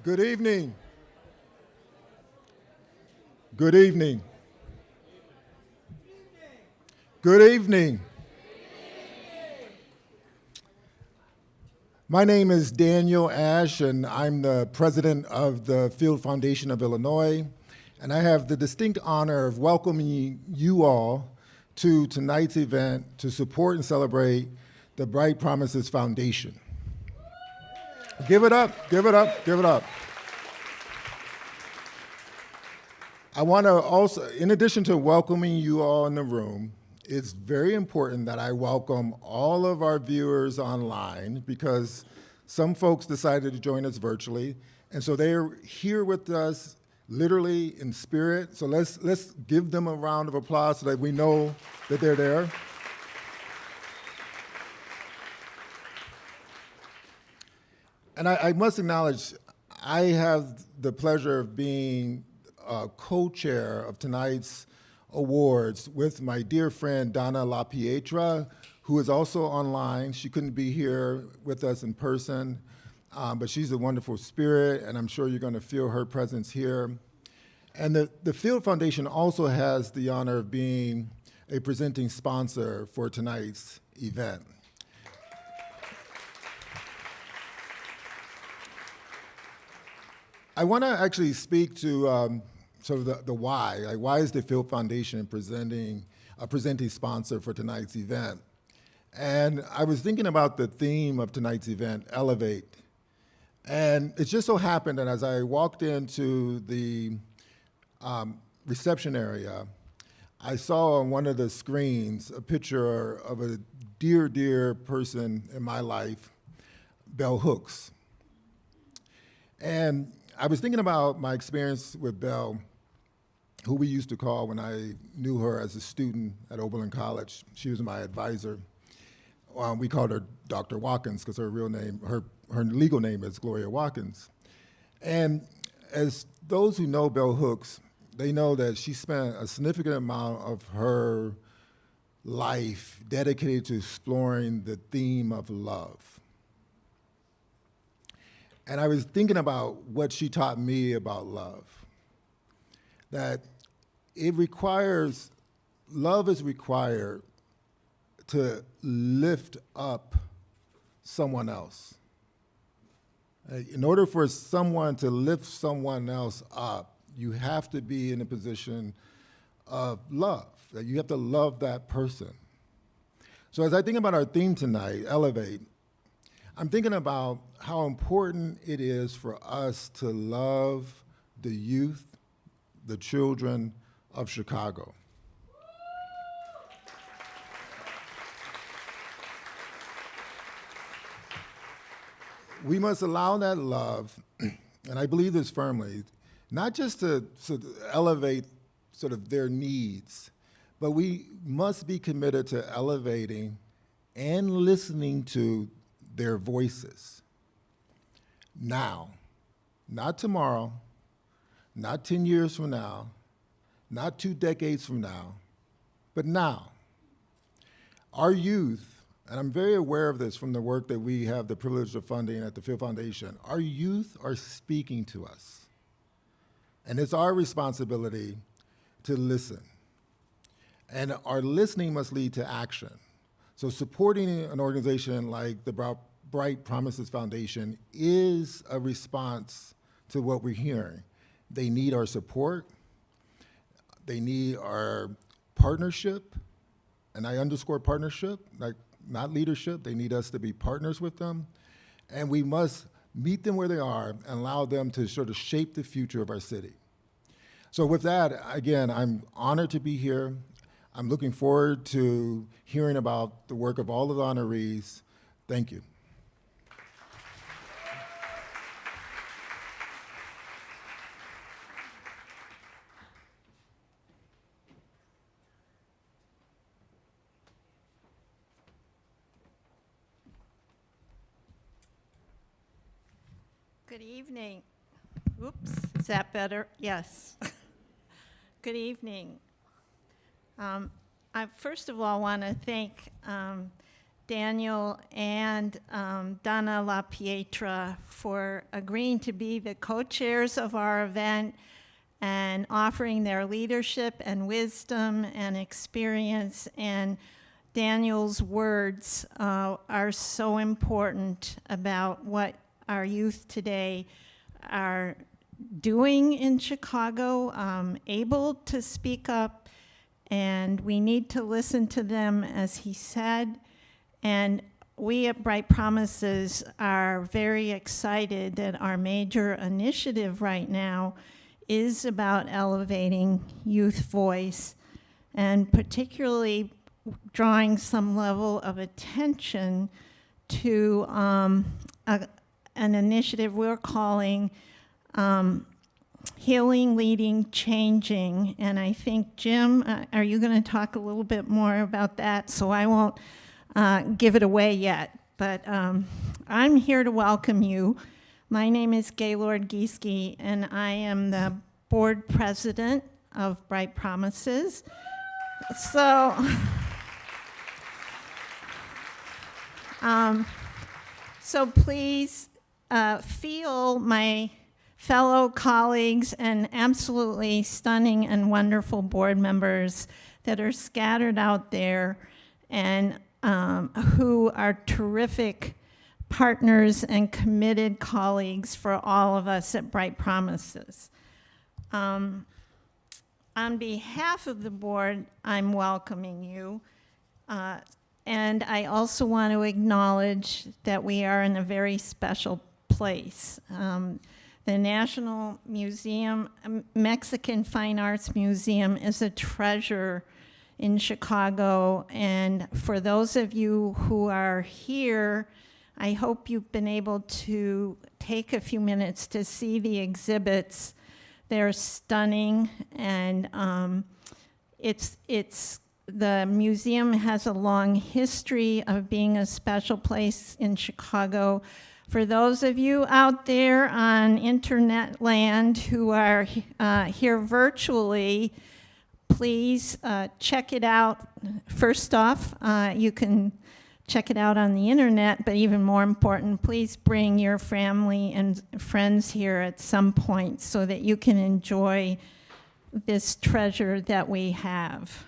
Good evening. Good evening. Good evening. My name is Daniel Ash, and I'm the president of the Field Foundation of Illinois, and I have the distinct honor of welcoming you all to tonight's event to support and celebrate the Bright Promises Foundation. Give it up, give it up, give it up. I want to also, in addition to welcoming you all in the room, it's very important that I welcome all of our viewers online because some folks decided to join us virtually, and so they're here with us literally in spirit. So let's give them a round of applause so that we know that they're there. And I must acknowledge, I have the pleasure of being co-chair of tonight's awards with my dear friend Donna LaPietra, who is also online. She couldn't be here with us in person, but she's a wonderful spirit, and I'm sure you're going to feel her presence here. And the Field Foundation also has the honor of being a presenting sponsor for tonight's event. I want to actually speak to sort of the why. Like, why is the Field Foundation presenting sponsor for tonight's event? And I was thinking about the theme of tonight's event, Elevate. And it just so happened that as I walked into the reception area, I saw on one of the screens a picture of a dear, dear person in my life, Bell Hooks. And I was thinking about my experience with Belle, who we used to call when I knew her as a student at Oberlin College. She was my advisor. We called her Dr. Watkins because her real name, her legal name is Gloria Watkins. And as those who know Bell Hooks, they know that she spent a significant amount of her life dedicated to exploring the theme of love. And I was thinking about what she taught me about love, that love is required to lift up someone else. In order for someone to lift someone else up, you have to be in a position of love, that you have to love that person. So as I think about our theme tonight, Elevate, I'm thinking about how important it is for us to love the youth, the children of Chicago. We must allow that love, and I believe this firmly, not just to elevate sort of their needs, but we must be committed to elevating and listening to their voices. Now, not tomorrow, not 10 years from now, not 2 decades from now, but now. Our youth, and I'm very aware of this from the work that we have the privilege of funding at the Field Foundation, our youth are speaking to us. And it's our responsibility to listen. And our listening must lead to action. So supporting an organization like the Bright Promises Foundation is a response to what we're hearing. They need our support. They need our partnership, and I underscore partnership, like not leadership. They need us to be partners with them, and we must meet them where they are and allow them to sort of shape the future of our city. So with that, again, I'm honored to be here. I'm looking forward to hearing about the work of all of the honorees. Thank you. Good evening. Oops, is that better? Yes. Good evening. I first of all want to thank Daniel and Donna La Pietra for agreeing to be the co-chairs of our event and offering their leadership and wisdom and experience. And Daniel's words are so important about what our youth today are doing in Chicago, able to speak up, and we need to listen to them, as he said. And we at Bright Promises are very excited that our major initiative right now is about elevating youth voice, and particularly drawing some level of attention to an initiative we're calling Healing, Leading, Changing. And I think, Jim, are you going to talk a little bit more about that? So I won't give it away yet, but I'm here to welcome you. My name is Gaylord Gieske, and I am the board president of Bright Promises. So, so please feel my fellow colleagues and absolutely stunning and wonderful board members that are scattered out there and who are terrific partners and committed colleagues for all of us at Bright Promises. On behalf of the board, I'm welcoming you. And I also want to acknowledge that we are in a very special place. The National Museum, Mexican Fine Arts Museum, is a treasure in Chicago. And for those of you who are here, I hope you've been able to take a few minutes to see the exhibits. They're stunning, and the museum has a long history of being a special place in Chicago. For those of you out there on internet land who are here virtually, please check it out. First off, you can check it out on the internet, but even more important, please bring your family and friends here at some point so that you can enjoy this treasure that we have.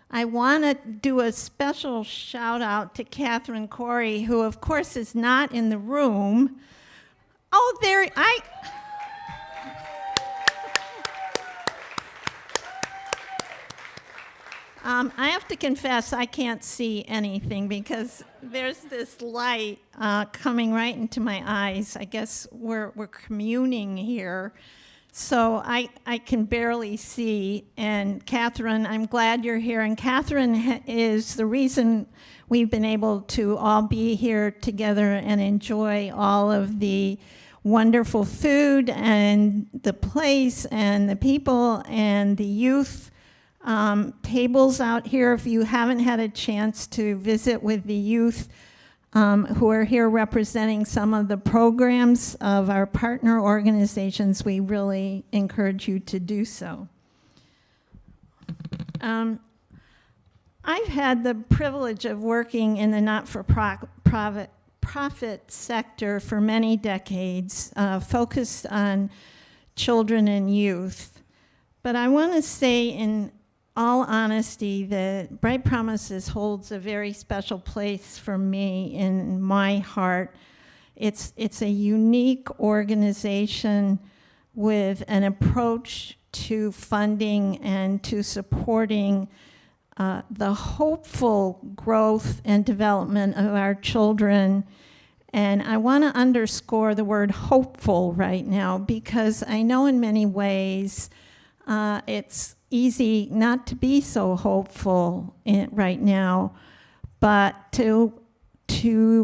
I want to do a special shout out to Catherine Corey, who of course is not in the room. Oh, there, I have to confess, I can't see anything because there's this light coming right into my eyes. I guess we're communing here, so I can barely see. And Catherine, I'm glad you're here. And Catherine is the reason we've been able to all be here together and enjoy all of the wonderful food and the place and the people and the youth tables out here. If you haven't had a chance to visit with the youth who are here representing some of the programs of our partner organizations, we really encourage you to do so. I've had the privilege of working in the not-for-profit sector for many decades, focused on children and youth. But I want to say in all honesty that Bright Promises holds a very special place for me in my heart. It's a unique organization with an approach to funding and to supporting the hopeful growth and development of our children. And I want to underscore the word hopeful right now, because I know in many ways it's easy not to be so hopeful right now, but to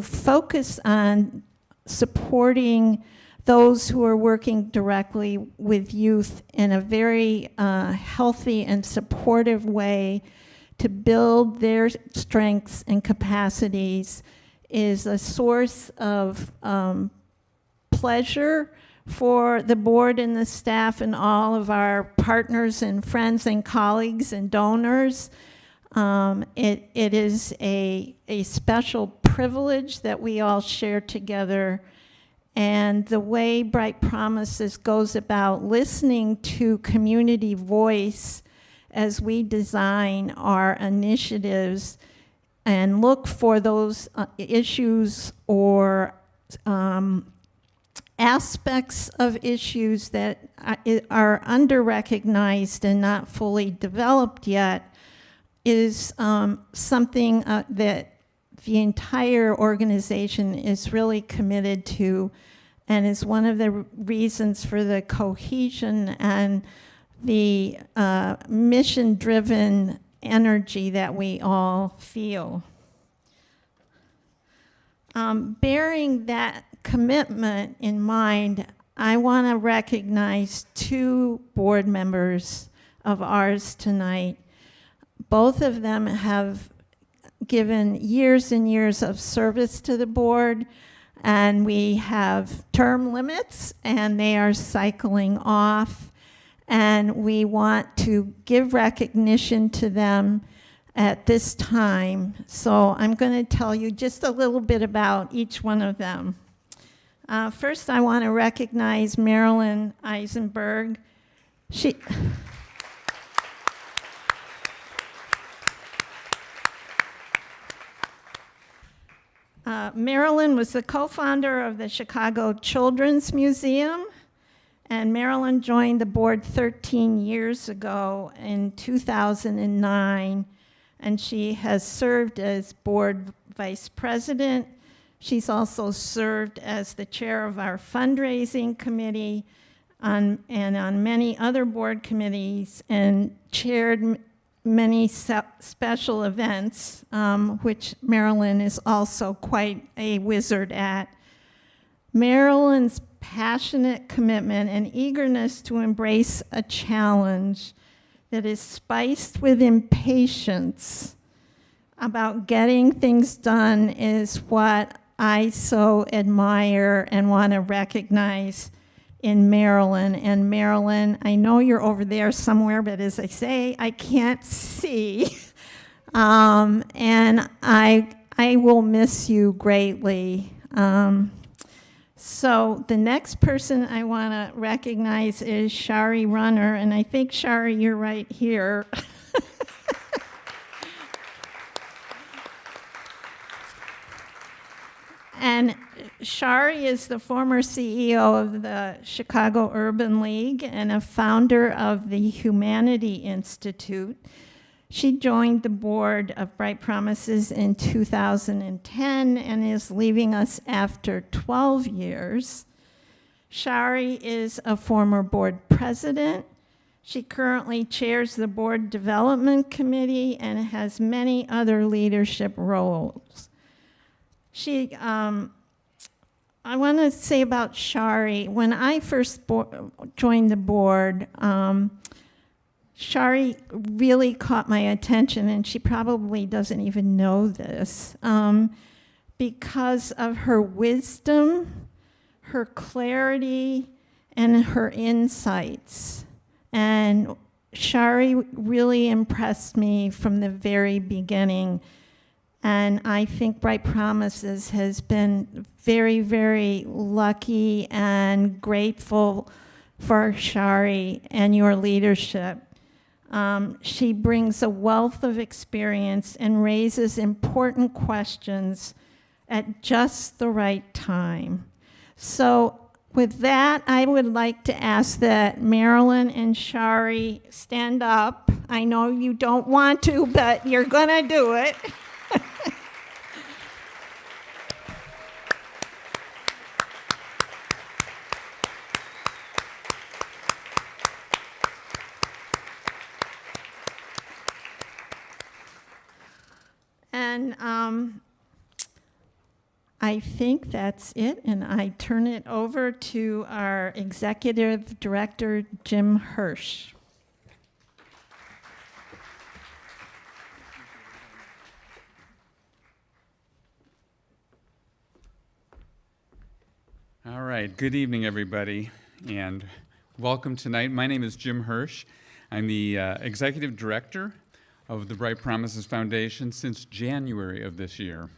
focus on supporting those who are working directly with youth in a very healthy and supportive way to build their strengths and capacities is a source of pleasure for the board and the staff and all of our partners and friends and colleagues and donors. It is a special privilege that we all share together. And the way Bright Promises goes about listening to community voice as we design our initiatives and look for those issues or aspects of issues that are under-recognized and not fully developed yet is something that the entire organization is really committed to, and is one of the reasons for the cohesion and the mission-driven energy that we all feel. Bearing that commitment in mind, I want to recognize two board members of ours tonight. Both of them have given years and years of service to the board, and we have term limits, and they are cycling off, and we want to give recognition to them at this time. So I'm going to tell you just a little bit about each one of them. First, I want to recognize Marilyn Eisenberg. Marilyn was the co-founder of the Chicago Children's Museum, and Marilyn joined the board 13 years ago in 2009, and she has served as board vice president. She's also served as the chair of our fundraising committee and on many other board committees, and chaired many special events, which Marilyn is also quite a wizard at. Marilyn's passionate commitment and eagerness to embrace a challenge that is spiced with impatience about getting things done is what I so admire and want to recognize in Marilyn. And Marilyn, I know you're over there somewhere, but as I say, I can't see. And I will miss you greatly. So the next person I want to recognize is Shari Runner, and I think, Shari, you're right here. And Shari is the former CEO of the Chicago Urban League and a founder of the Humanity Institute. She joined the board of Bright Promises in 2010 and is leaving us after 12 years. Shari is a former board president. She currently chairs the board development committee and has many other leadership roles. I want to say about Shari, when I first joined the board, Shari really caught my attention, and she probably doesn't even know this, because of her wisdom, her clarity, and her insights. And Shari really impressed me from the very beginning. And I think Bright Promises has been very, very lucky and grateful for Shari and your leadership. She brings a wealth of experience and raises important questions at just the right time. So with that, I would like to ask that Marilyn and Shari stand up. I know you don't want to, but you're gonna do it. And I think that's it, and I turn it over to our Executive Director, Jim Hirsch. All right, good evening, everybody, and welcome tonight. My name is Jim Hirsch. I'm the Executive Director of the Bright Promises Foundation since January of this year.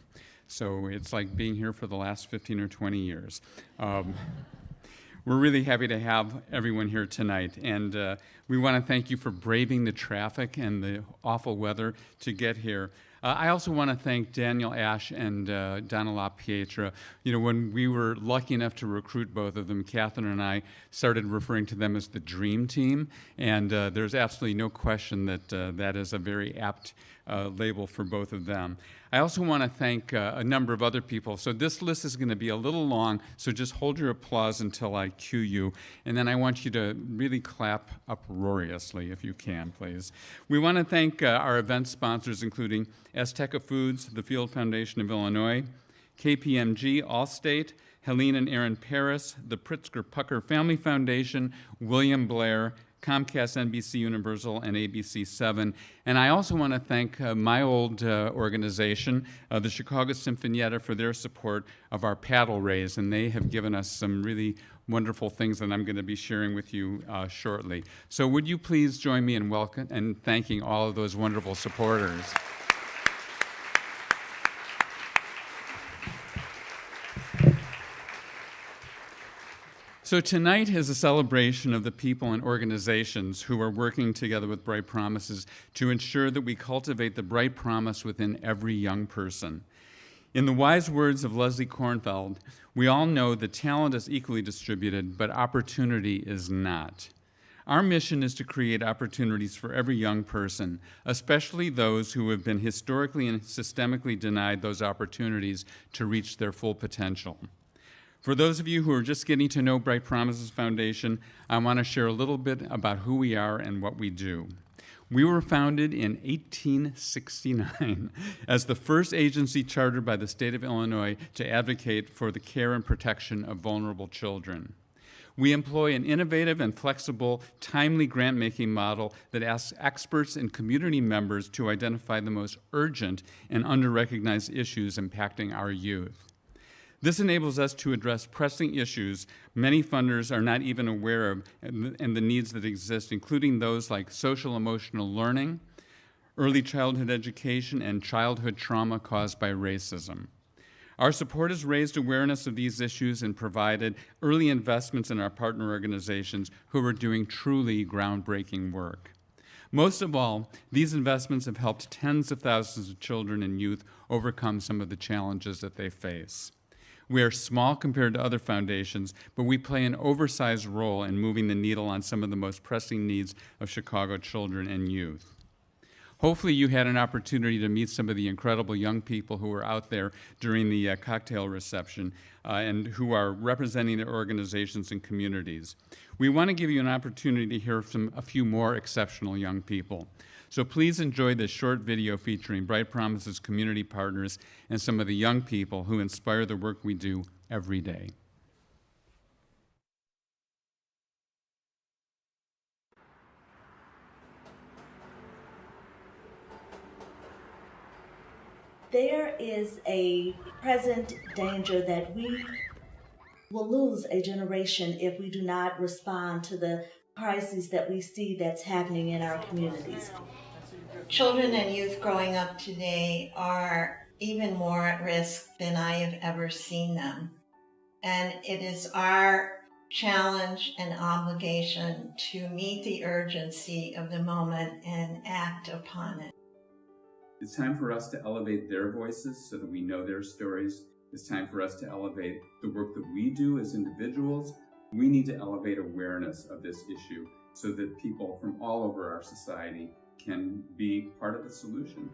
So it's like being here for the last 15 or 20 years. We're really happy to have everyone here tonight, and we want to thank you for braving the traffic and the awful weather to get here. I also want to thank Daniel Ash and Donna LaPietra. You know, when we were lucky enough to recruit both of them, Catherine and I started referring to them as the Dream Team, and there's absolutely no question that that is a very apt label for both of them. I also want to thank a number of other people. So this list is going to be a little long, so just hold your applause until I cue you. And then I want you to really clap uproariously if you can, please. We want to thank our event sponsors, including Azteca Foods, the Field Foundation of Illinois, KPMG, Allstate, Helene and Aaron Paris, the Pritzker Pucker Family Foundation, William Blair, Comcast, NBC Universal, and ABC7. And I also want to thank my old organization, the Chicago Sinfonietta, for their support of our paddle race, and they have given us some really wonderful things that I'm going to be sharing with you shortly. So would you please join me in welcome and thanking all of those wonderful supporters. So tonight is a celebration of the people and organizations who are working together with Bright Promises to ensure that we cultivate the bright promise within every young person. In the wise words of Leslie Kornfeld, we all know that talent is equally distributed, but opportunity is not. Our mission is to create opportunities for every young person, especially those who have been historically and systemically denied those opportunities to reach their full potential. For those of you who are just getting to know Bright Promises Foundation, I want to share a little bit about who we are and what we do. We were founded in 1869 as the first agency chartered by the state of Illinois to advocate for the care and protection of vulnerable children. We employ an innovative and flexible, timely grant-making model that asks experts and community members to identify the most urgent and under-recognized issues impacting our youth. This enables us to address pressing issues many funders are not even aware of and the needs that exist, including those like social-emotional learning, early childhood education, and childhood trauma caused by racism. Our support has raised awareness of these issues and provided early investments in our partner organizations who are doing truly groundbreaking work. Most of all, these investments have helped tens of thousands of children and youth overcome some of the challenges that they face. We are small compared to other foundations, but we play an oversized role in moving the needle on some of the most pressing needs of Chicago children and youth. Hopefully you had an opportunity to meet some of the incredible young people who were out there during the cocktail reception and who are representing their organizations and communities. We want to give you an opportunity to hear from a few more exceptional young people. So please enjoy this short video featuring Bright Promises community partners and some of the young people who inspire the work we do every day. There is a present danger that we will lose a generation if we do not respond to the crises that we see that's happening in our communities. Children and youth growing up today are even more at risk than I have ever seen them. And it is our challenge and obligation to meet the urgency of the moment and act upon it. It's time for us to elevate their voices so that we know their stories. It's time for us to elevate the work that we do as individuals. We need to elevate awareness of this issue so that people from all over our society can be part of the solution.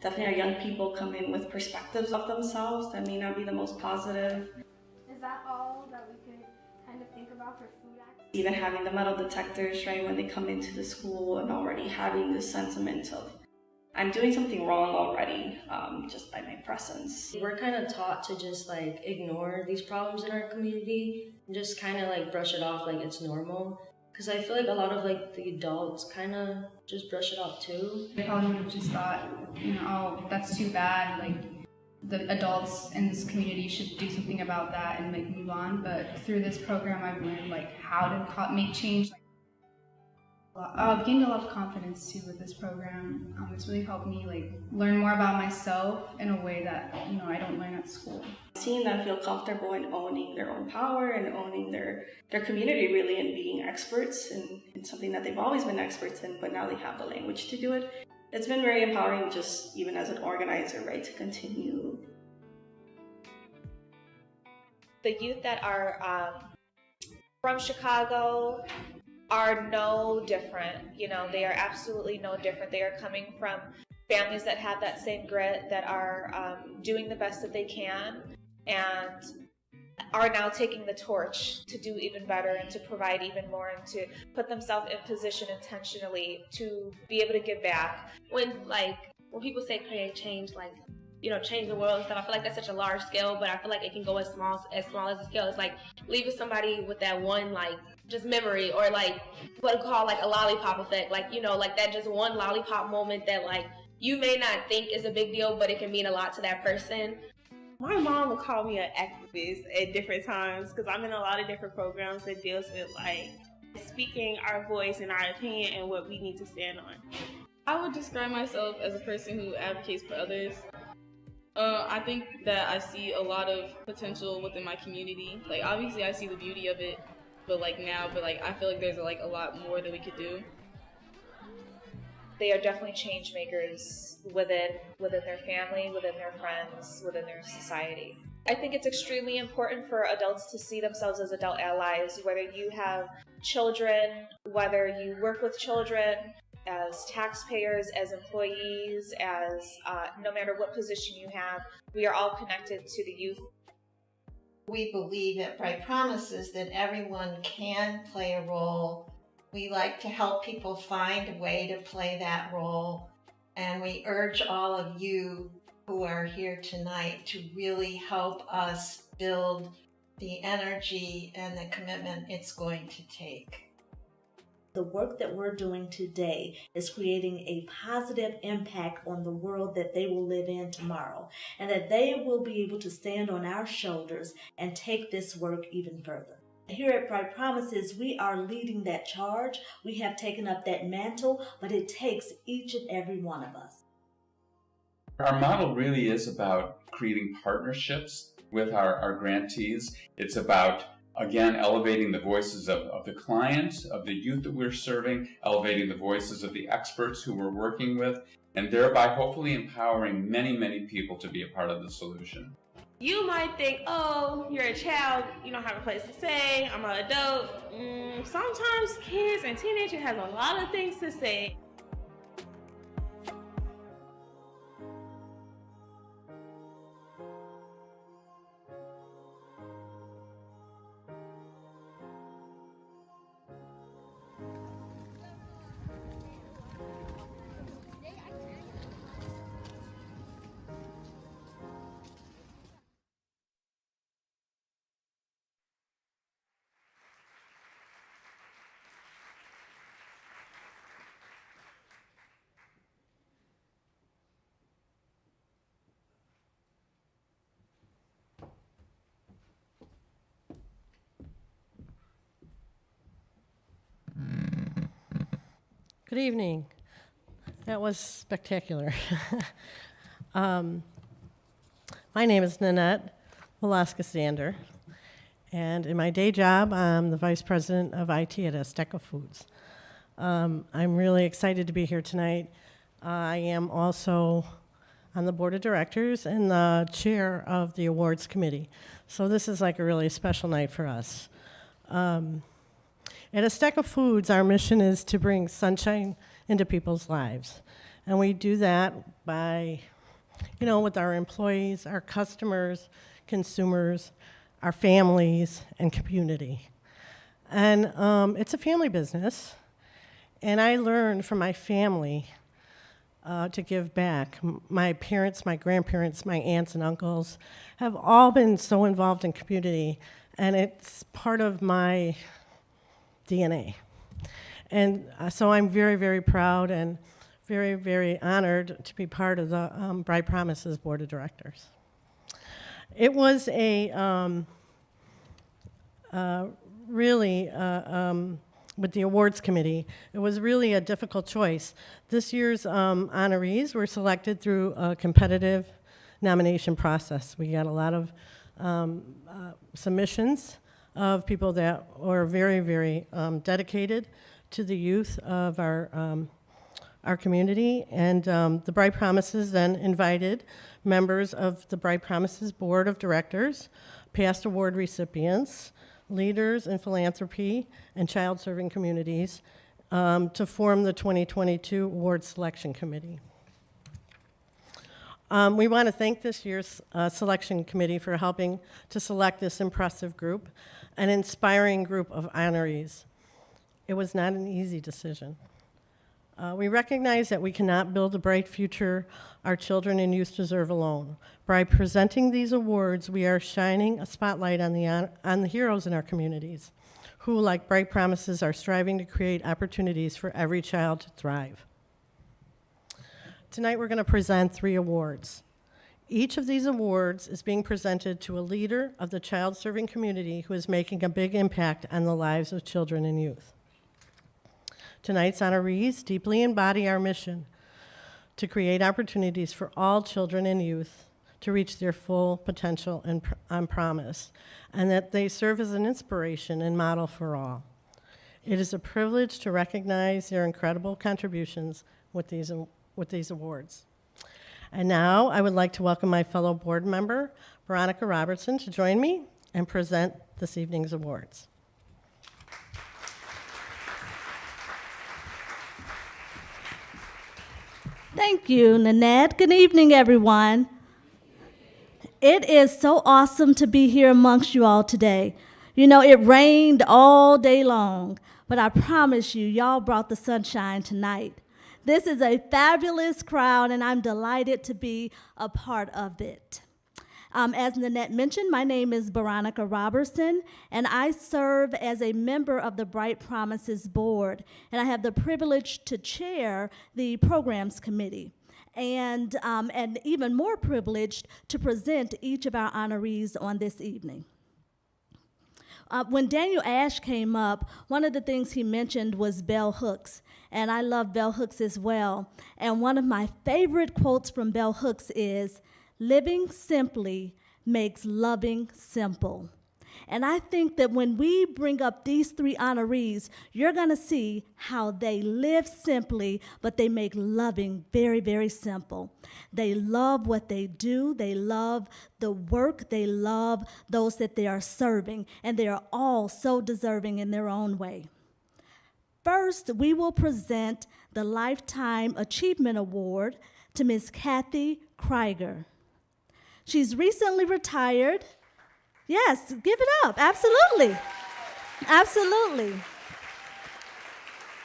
Definitely our young people come in with perspectives of themselves that may not be the most positive. Is that all that we could kind of think about for food acts? Even having the metal detectors, right, when they come into the school and already having this sentiment of, I'm doing something wrong already, just by my presence. We're kind of taught to just like ignore these problems in our community and just kind of like brush it off like it's normal. Because I feel like a lot of like the adults kind of just brush it off too. They probably would have just thought, you know, oh, that's too bad, like, the adults in this community should do something about that and like move on. But through this program, I've learned like how to make change. I've gained a lot of confidence too with this program. It's really helped me like learn more about myself in a way that I don't learn at school. Seeing them feel comfortable in owning their own power and owning their community really, and being experts in something that they've always been experts in, but now they have the language to do it. It's been very empowering, just even as an organizer, right, to continue. The youth that are from Chicago are no different. They are absolutely no different. They are coming from families that have that same grit, that are doing the best that they can, and are now taking the torch to do even better and to provide even more and to put themselves in position intentionally to be able to give back. When people say create change, change the world and stuff, I feel like that's such a large scale, but I feel like it can go as small as the scale. It's like leaving somebody with that one just memory, or what we call a lollipop effect, that just one lollipop moment that you may not think is a big deal, but it can mean a lot to that person. My mom will call me an activist at different times because I'm in a lot of different programs that deals with speaking our voice and our opinion and what we need to stand on. I would describe myself as a person who advocates for others. I think that I see a lot of potential within my community. Obviously I see the beauty of it, but I feel like there's a lot more that we could do. They are definitely change makers within their family, within their friends, within their society. I think it's extremely important for adults to see themselves as adult allies, whether you have children, whether you work with children, as taxpayers, as employees, as no matter what position you have, we are all connected to the youth. We believe at Bright Promises that everyone can play a role. We like to help people find a way to play that role. And we urge all of you who are here tonight to really help us build the energy and the commitment it's going to take. The work that we're doing today is creating a positive impact on the world that they will live in tomorrow, and that they will be able to stand on our shoulders and take this work even further. Here at Bright Promises, we are leading that charge. We have taken up that mantle, but it takes each and every one of us. Our model really is about creating partnerships with our grantees. It's about, again, elevating the voices of the client, of the youth that we're serving, elevating the voices of the experts who we're working with, and thereby hopefully empowering many, many people to be a part of the solution. You might think, oh, you're a child, you don't have a place to say, I'm an adult. Sometimes kids and teenagers have a lot of things to say. Good evening. That was spectacular. My name is Nanette Velasquez-Zander, and in my day job, I'm the Vice President of IT at Azteca Foods. I'm really excited to be here tonight. I am also on the Board of Directors and the Chair of the Awards Committee, so this is like a really special night for us. At Azteca Foods, our mission is to bring sunshine into people's lives. And we do that by, with our employees, our customers, consumers, our families, and community. And it's a family business. And I learned from my family to give back. My parents, my grandparents, my aunts and uncles have all been so involved in community. And it's part of my DNA. And so I'm very, very proud and very, very honored to be part of the Bright Promises Board of Directors. It was with the awards committee, it was really a difficult choice. This year's honorees were selected through a competitive nomination process. We got a lot of submissions of people that were very, very dedicated to the youth of our community, and the Bright Promises then invited members of the Bright Promises Board of Directors, past award recipients, leaders in philanthropy and child-serving communities to form the 2022 Award Selection Committee. We want to thank this year's selection committee for helping to select this impressive group, an inspiring group of honorees. It was not an easy decision. We recognize that we cannot build the bright future our children and youth deserve alone. By presenting these awards, we are shining a spotlight on the heroes in our communities, who, like Bright Promises, are striving to create opportunities for every child to thrive. Tonight, we're going to present 3 awards. Each of these awards is being presented to a leader of the child-serving community who is making a big impact on the lives of children and youth. Tonight's honorees deeply embody our mission to create opportunities for all children and youth to reach their full potential and promise, and that they serve as an inspiration and model for all. It is a privilege to recognize their incredible contributions with these awards. And now I would like to welcome my fellow board member, Veronica Robertson, to join me and present this evening's awards. Thank you, Nanette. Good evening, everyone. It is so awesome to be here amongst you all today. You know, it rained all day long, but I promise you, y'all brought the sunshine tonight. This is a fabulous crowd, and I'm delighted to be a part of it. As Nanette mentioned, my name is Veronica Robertson, and I serve as a member of the Bright Promises Board, and I have the privilege to chair the Programs Committee, and even more privileged to present each of our honorees on this evening. When Daniel Ash came up, one of the things he mentioned was bell hooks, and I love bell hooks as well. And one of my favorite quotes from bell hooks is, "Living simply makes loving simple." And I think that when we bring up these 3 honorees, you're going to see how they live simply, but they make loving very, very simple. They love what they do. They love the work. They love those that they are serving. And they are all so deserving in their own way. First, we will present the Lifetime Achievement Award to Ms. Kathy Krieger. She's recently retired. Yes, give it up. Absolutely. Absolutely.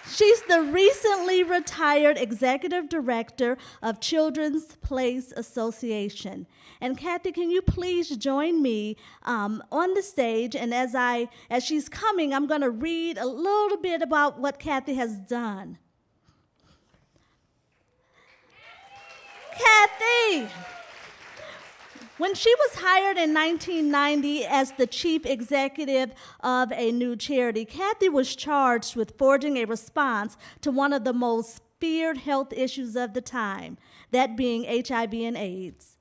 She's the recently retired Executive Director of Children's Place Association. And Kathy, can you please join me on the stage? And as she's coming, I'm going to read a little bit about what Kathy has done. Kathy! When she was hired in 1990 as the chief executive of a new charity, Kathy was charged with forging a response to one of the most feared health issues of the time, that being HIV and AIDS.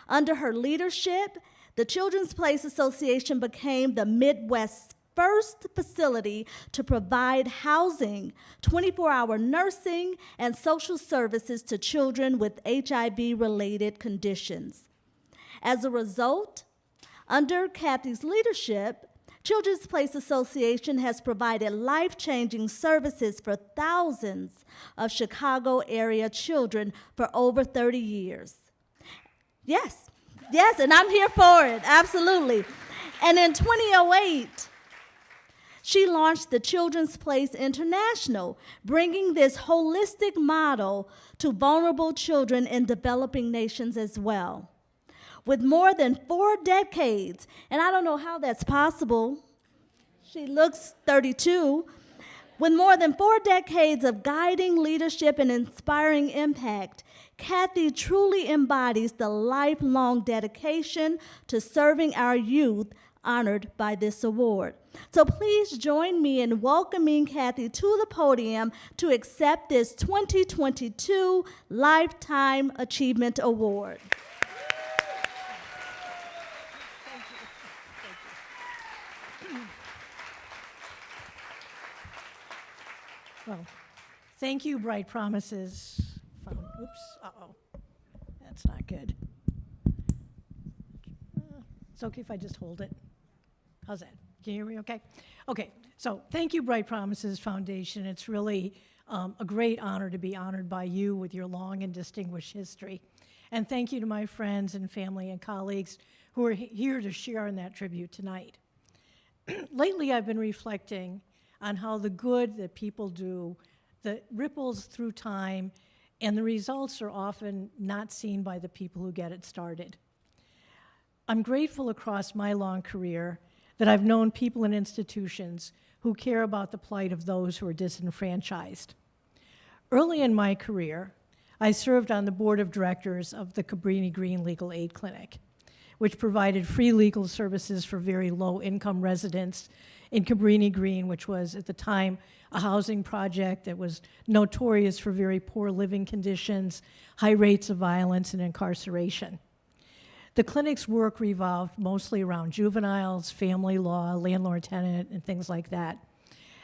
Under her leadership, the Children's Place Association became the Midwest's first facility to provide housing, 24-hour nursing, and social services to children with HIV-related conditions. As a result, under Kathy's leadership, Children's Place Association has provided life-changing services for thousands of Chicago area children for over 30 years. Yes, and I'm here for it, absolutely. And in 2008, she launched the Children's Place International, bringing this holistic model to vulnerable children in developing nations as well. With more than 4 decades, and I don't know how that's possible, she looks 32, With more than 4 decades of guiding leadership and inspiring impact, Kathy truly embodies the lifelong dedication to serving our youth honored by this award. So please join me in welcoming Kathy to the podium to accept this 2022 Lifetime Achievement Award. Well, thank you, Bright Promises. Oops, uh-oh, that's not good. It's okay if I just hold it. How's that? Can you hear me okay? Okay, so thank you, Bright Promises Foundation. It's really a great honor to be honored by you with your long and distinguished history. And thank you to my friends and family and colleagues who are here to share in that tribute tonight. Lately, I've been reflecting on how the good that people do, that ripples through time, and the results are often not seen by the people who get it started. I'm grateful across my long career that I've known people and institutions who care about the plight of those who are disenfranchised. Early in my career, I served on the board of directors of the Cabrini Green Legal Aid Clinic, which provided free legal services for very low-income residents in Cabrini Green, which was, at the time, a housing project that was notorious for very poor living conditions, high rates of violence, and incarceration. The clinic's work revolved mostly around juveniles, family law, landlord-tenant, and things like that.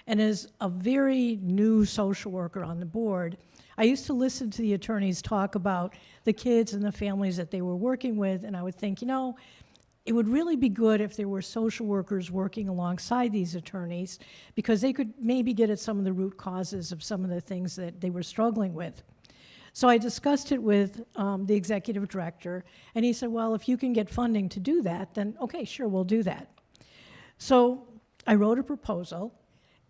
And as a very new social worker on the board, I used to listen to the attorneys talk about the kids and the families that they were working with, and I would think, you know, it would really be good if there were social workers working alongside these attorneys, because they could maybe get at some of the root causes of some of the things that they were struggling with. So I discussed it with the executive director, and he said, well, if you can get funding to do that, then okay, sure, we'll do that. So I wrote a proposal.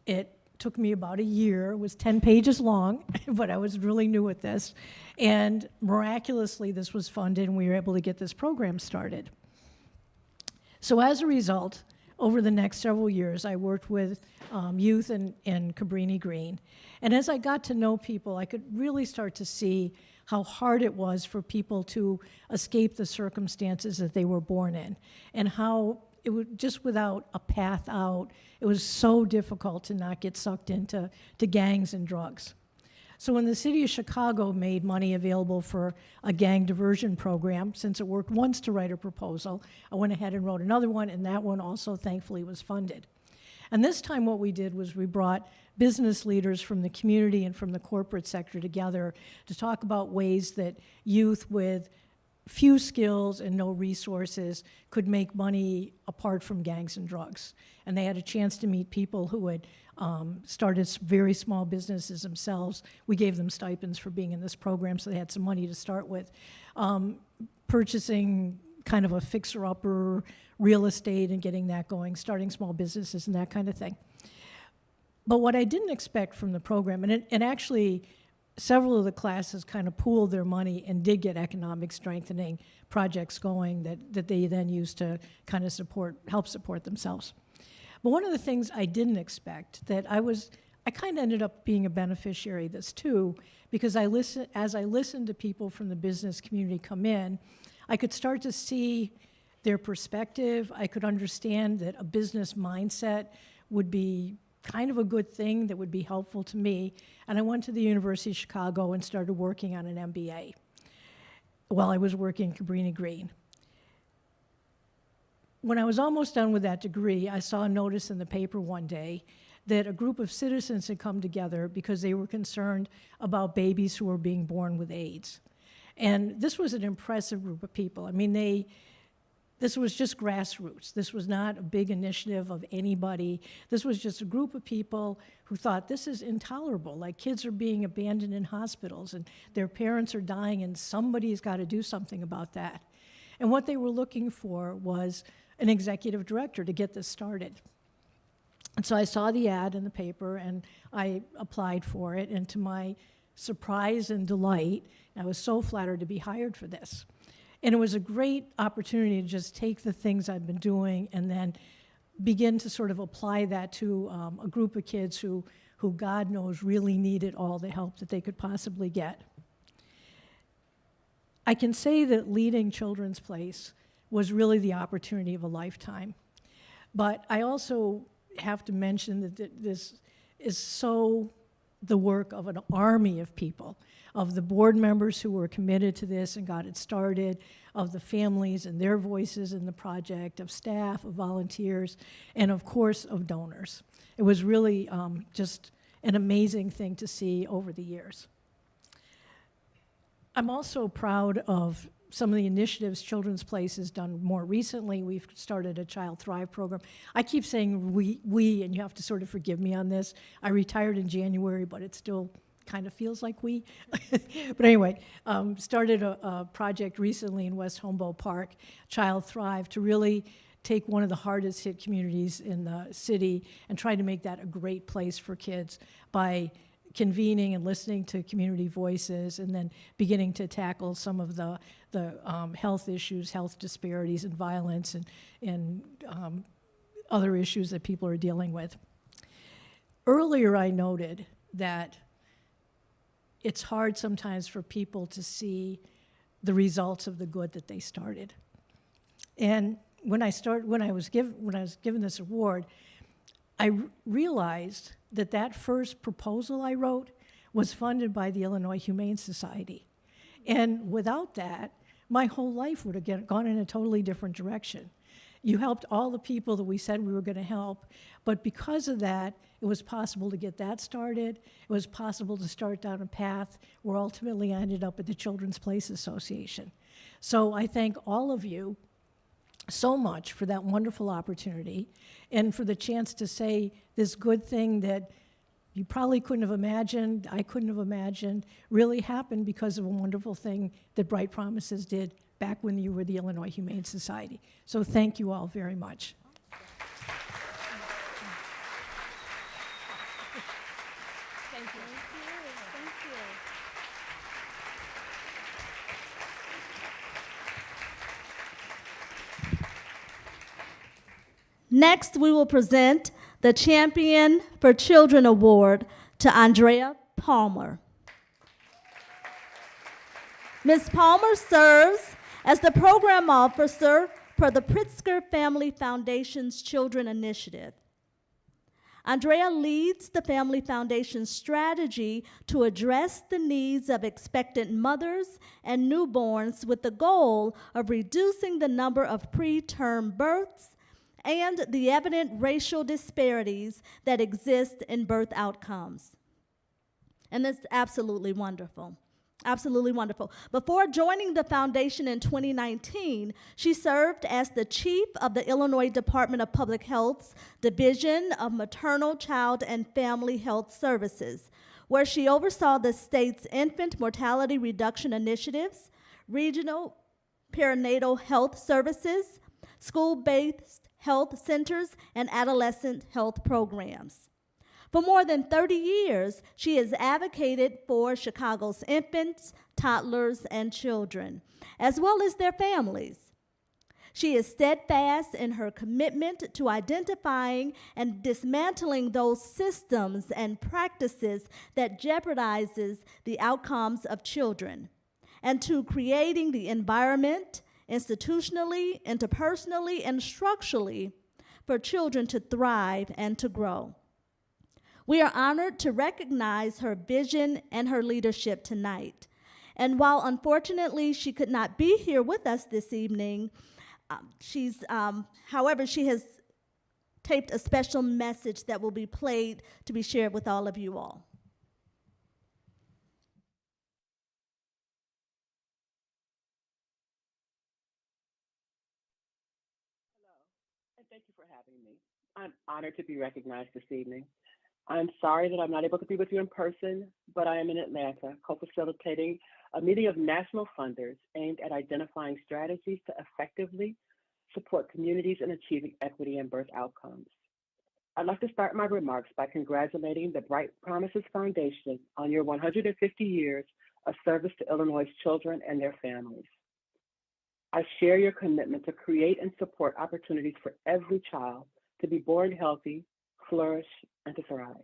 It took me about a year. It was 10 pages long, but I was really new at this. And miraculously, this was funded, and we were able to get this program started. So as a result, over the next several years, I worked with youth in Cabrini Green. And as I got to know people, I could really start to see how hard it was for people to escape the circumstances that they were born in, and how it was just without a path out, it was so difficult to not get sucked into gangs and drugs. So when the city of Chicago made money available for a gang diversion program, since it worked once to write a proposal, I went ahead and wrote another one, and that one also thankfully was funded. And this time what we did was we brought business leaders from the community and from the corporate sector together to talk about ways that youth with few skills and no resources could make money apart from gangs and drugs. And they had a chance to meet people who had started very small businesses themselves. We gave them stipends for being in this program, so they had some money to start with. Purchasing kind of a fixer-upper real estate and getting that going, starting small businesses and that kind of thing. But what I didn't expect from the program, and actually several of the classes kind of pooled their money and did get economic strengthening projects going that they then used to kind of help support themselves. But one of the things I didn't expect, that I kind of ended up being a beneficiary of this too, because as I listened to people from the business community come in, I could start to see their perspective. I could understand that a business mindset would be kind of a good thing that would be helpful to me. And I went to the University of Chicago and started working on an MBA while I was working at Cabrini Green. When I was almost done with that degree, I saw a notice in the paper one day that a group of citizens had come together because they were concerned about babies who were being born with AIDS. And this was an impressive group of people. I mean, this was just grassroots. This was not a big initiative of anybody. This was just a group of people who thought this is intolerable. Like, kids are being abandoned in hospitals and their parents are dying, and somebody's got to do something about that. And what they were looking for was an executive director to get this started. And so I saw the ad in the paper and I applied for it, and to my surprise and delight, I was so flattered to be hired for this. And it was a great opportunity to just take the things I've been doing and then begin to sort of apply that to a group of kids who who God knows really needed all the help that they could possibly get. I can say that leading Children's Place was really the opportunity of a lifetime. But I also have to mention that this is so the work of an army of people, of the board members who were committed to this and got it started, of the families and their voices in the project, of staff, of volunteers, and of course of donors. It was really just an amazing thing to see over the years. I'm also proud of some of the initiatives Children's Place has done more recently. We've started a Child Thrive program. I keep saying we, and you have to sort of forgive me on this. I retired in January, but it still kind of feels like we. But anyway, started a project recently in West Humboldt Park, Child Thrive, to really take one of the hardest hit communities in the city and try to make that a great place for kids by convening and listening to community voices, and then beginning to tackle some of the health issues, health disparities, and violence, and other issues that people are dealing with. Earlier, I noted that it's hard sometimes for people to see the results of the good that they started. And when I was given this award, I realized that that first proposal I wrote was funded by the Illinois Humane Society. And without that, my whole life would have gone in a totally different direction. You helped all the people that we said we were going to help, but because of that, it was possible to get that started. It was possible to start down a path where ultimately I ended up at the Children's Place Association. So I thank all of you so much for that wonderful opportunity and for the chance to say this good thing that you probably couldn't have imagined, I couldn't have imagined, really happened because of a wonderful thing that Bright Promises did back when you were the Illinois Humane Society. So thank you all very much. Thank you. Thank you. Next, we will present the Champion for Children Award to Andrea Palmer. Ms. Palmer serves as the program officer for the Pritzker Family Foundation's Children Initiative. Andrea leads the Family Foundation's strategy to address the needs of expectant mothers and newborns with the goal of reducing the number of preterm births and the evident racial disparities that exist in birth outcomes. And that's absolutely wonderful. Absolutely wonderful. Before joining the foundation in 2019, she served as the chief of the Illinois Department of Public Health's Division of Maternal, Child, and Family Health Services, where she oversaw the state's infant mortality reduction initiatives, regional perinatal health services, school-based health centers, and adolescent health programs. For more than 30 years, she has advocated for Chicago's infants, toddlers, and children, as well as their families. She is steadfast in her commitment to identifying and dismantling those systems and practices that jeopardizes the outcomes of children, and to creating the environment, institutionally, interpersonally, and structurally, for children to thrive and to grow. We are honored to recognize her vision and her leadership tonight. And while unfortunately she could not be here with us this evening, however, she has taped a special message that will be played to be shared with all of you all. And thank you for having me. I'm honored to be recognized this evening. I'm sorry that I'm not able to be with you in person, but I am in Atlanta, co-facilitating a meeting of national funders aimed at identifying strategies to effectively support communities in achieving equity and birth outcomes. I'd like to start my remarks by congratulating the Bright Promises Foundation on your 150 years of service to Illinois' children and their families. I share your commitment to create and support opportunities for every child to be born healthy, flourish, and to thrive.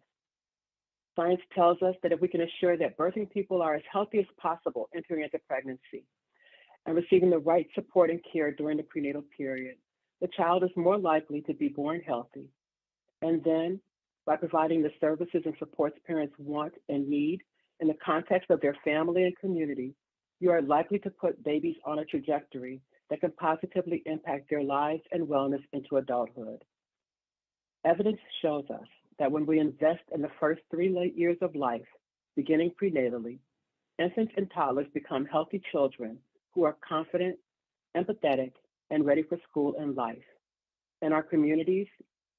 Science tells us that if we can assure that birthing people are as healthy as possible entering into pregnancy and receiving the right support and care during the prenatal period, the child is more likely to be born healthy. And then, by providing the services and supports parents want and need in the context of their family and community, you are likely to put babies on a trajectory that can positively impact their lives and wellness into adulthood. Evidence shows us that when we invest in the first 3 years of life, beginning prenatally, infants and toddlers become healthy children who are confident, empathetic, and ready for school and life. And our communities,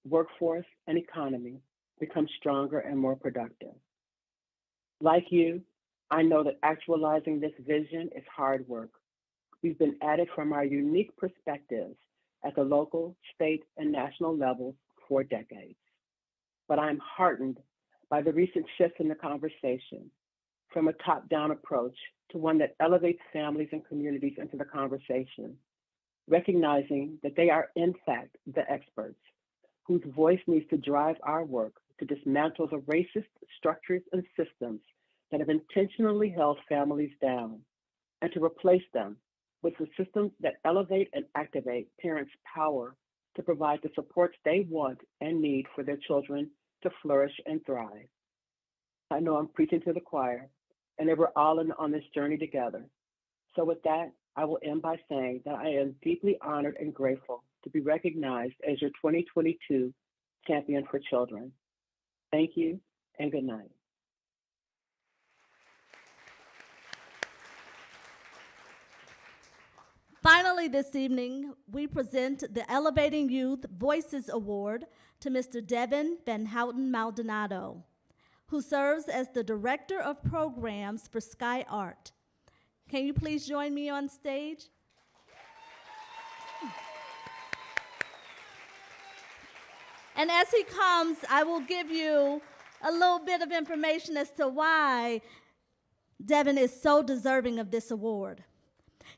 workforce, and economy become stronger and more productive. Like you, I know that actualizing this vision is hard work. We've been at it from our unique perspectives at the local, state, and national levels for decades. But I'm heartened by the recent shifts in the conversation from a top-down approach to one that elevates families and communities into the conversation, recognizing that they are in fact the experts whose voice needs to drive our work to dismantle the racist structures and systems that have intentionally held families down, and to replace them with the systems that elevate and activate parents' power to provide the supports they want and need for their children to flourish and thrive. I know I'm preaching to the choir, and that we're all on this journey together. So with that, I will end by saying that I am deeply honored and grateful to be recognized as your 2022 Champion for Children. Thank you, and good night. Finally, this evening, we present the Elevating Youth Voices Award to Mr. Devin Van Houten Maldonado, who serves as the Director of Programs for Sky Art. Can you please join me on stage? And as he comes, I will give you a little bit of information as to why Devin is so deserving of this award.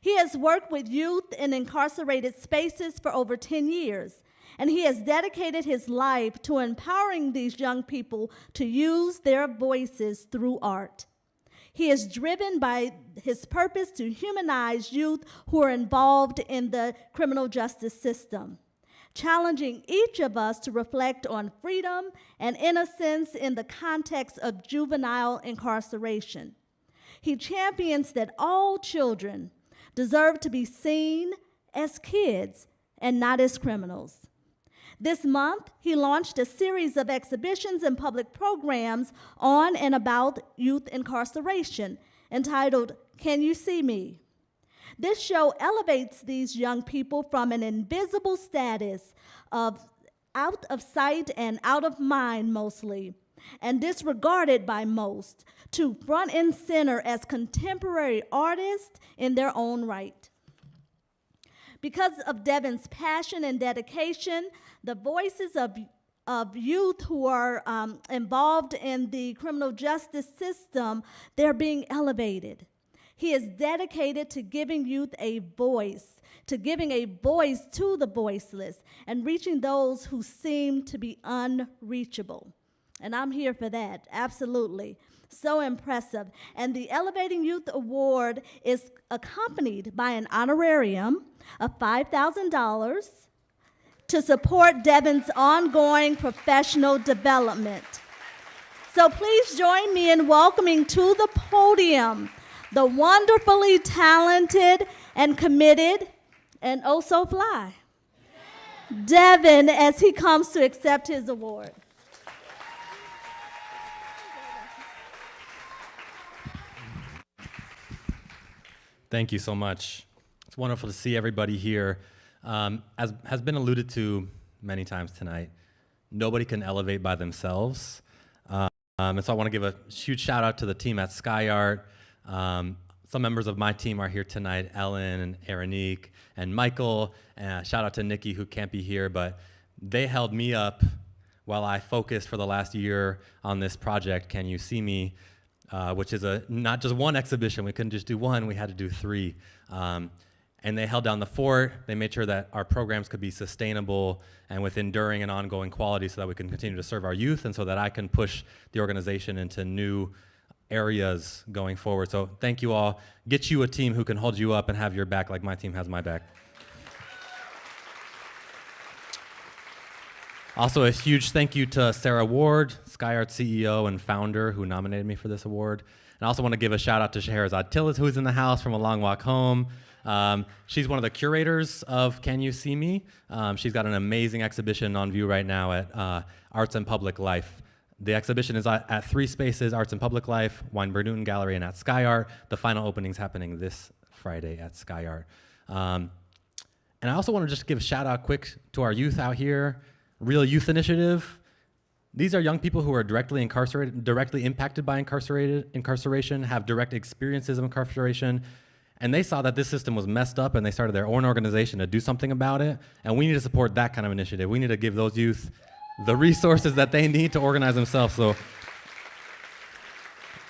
He has worked with youth in incarcerated spaces for over 10 years, and he has dedicated his life to empowering these young people to use their voices through art. He is driven by his purpose to humanize youth who are involved in the criminal justice system, challenging each of us to reflect on freedom and innocence in the context of juvenile incarceration. He champions that all children deserve to be seen as kids and not as criminals. This month, he launched a series of exhibitions and public programs on and about youth incarceration entitled, Can You See Me? This show elevates these young people from an invisible status of out of sight and out of mind mostly, and disregarded by most, to front and center as contemporary artists in their own right. Because of Devin's passion and dedication, the voices of youth who are involved in the criminal justice system, they're being elevated. He is dedicated to giving youth a voice, to giving a voice to the voiceless, and reaching those who seem to be unreachable. And I'm here for that, absolutely. So impressive. And the Elevating Youth Award is accompanied by an honorarium of $5,000 to support Devin's ongoing professional development. So please join me in welcoming to the podium the wonderfully talented and committed and oh so fly Devin as he comes to accept his award. Thank you so much. It's wonderful to see everybody here. As has been alluded to many times tonight, nobody can elevate by themselves. And so I want to give a huge shout out to the team at Sky Art. Some members of my team are here tonight, Ellen and Aranique and Michael. Shout out to Nikki, who can't be here, but they held me up while I focused for the last year on this project, Can You See Me? Which is not just one exhibition. We couldn't just do one, we had to do 3. and they held down the fort. They made sure that our programs could be sustainable and with enduring and ongoing quality so that we can continue to serve our youth and so that I can push the organization into new areas going forward. So thank you all. Get you a team who can hold you up and have your back like my team has my back. Also, a huge thank you to Sarah Ward, SkyArt CEO and founder, who nominated me for this award. And I also want to give a shout out to Scheherazade Tillis, who's in the house from A Long Walk Home. She's one of the curators of Can You See Me? She's got an amazing exhibition on view right now at Arts and Public Life. The exhibition is at 3 spaces, Arts and Public Life, Weinberg Newton Gallery, and at SkyArt. The final opening's happening this Friday at SkyArt. And I also want to just give a shout out quick to our youth out here. Real Youth Initiative. These are young people who are directly incarcerated, directly impacted by incarceration, have direct experiences of incarceration, and they saw that this system was messed up and they started their own organization to do something about it, and we need to support that kind of initiative. We need to give those youth the resources that they need to organize themselves. So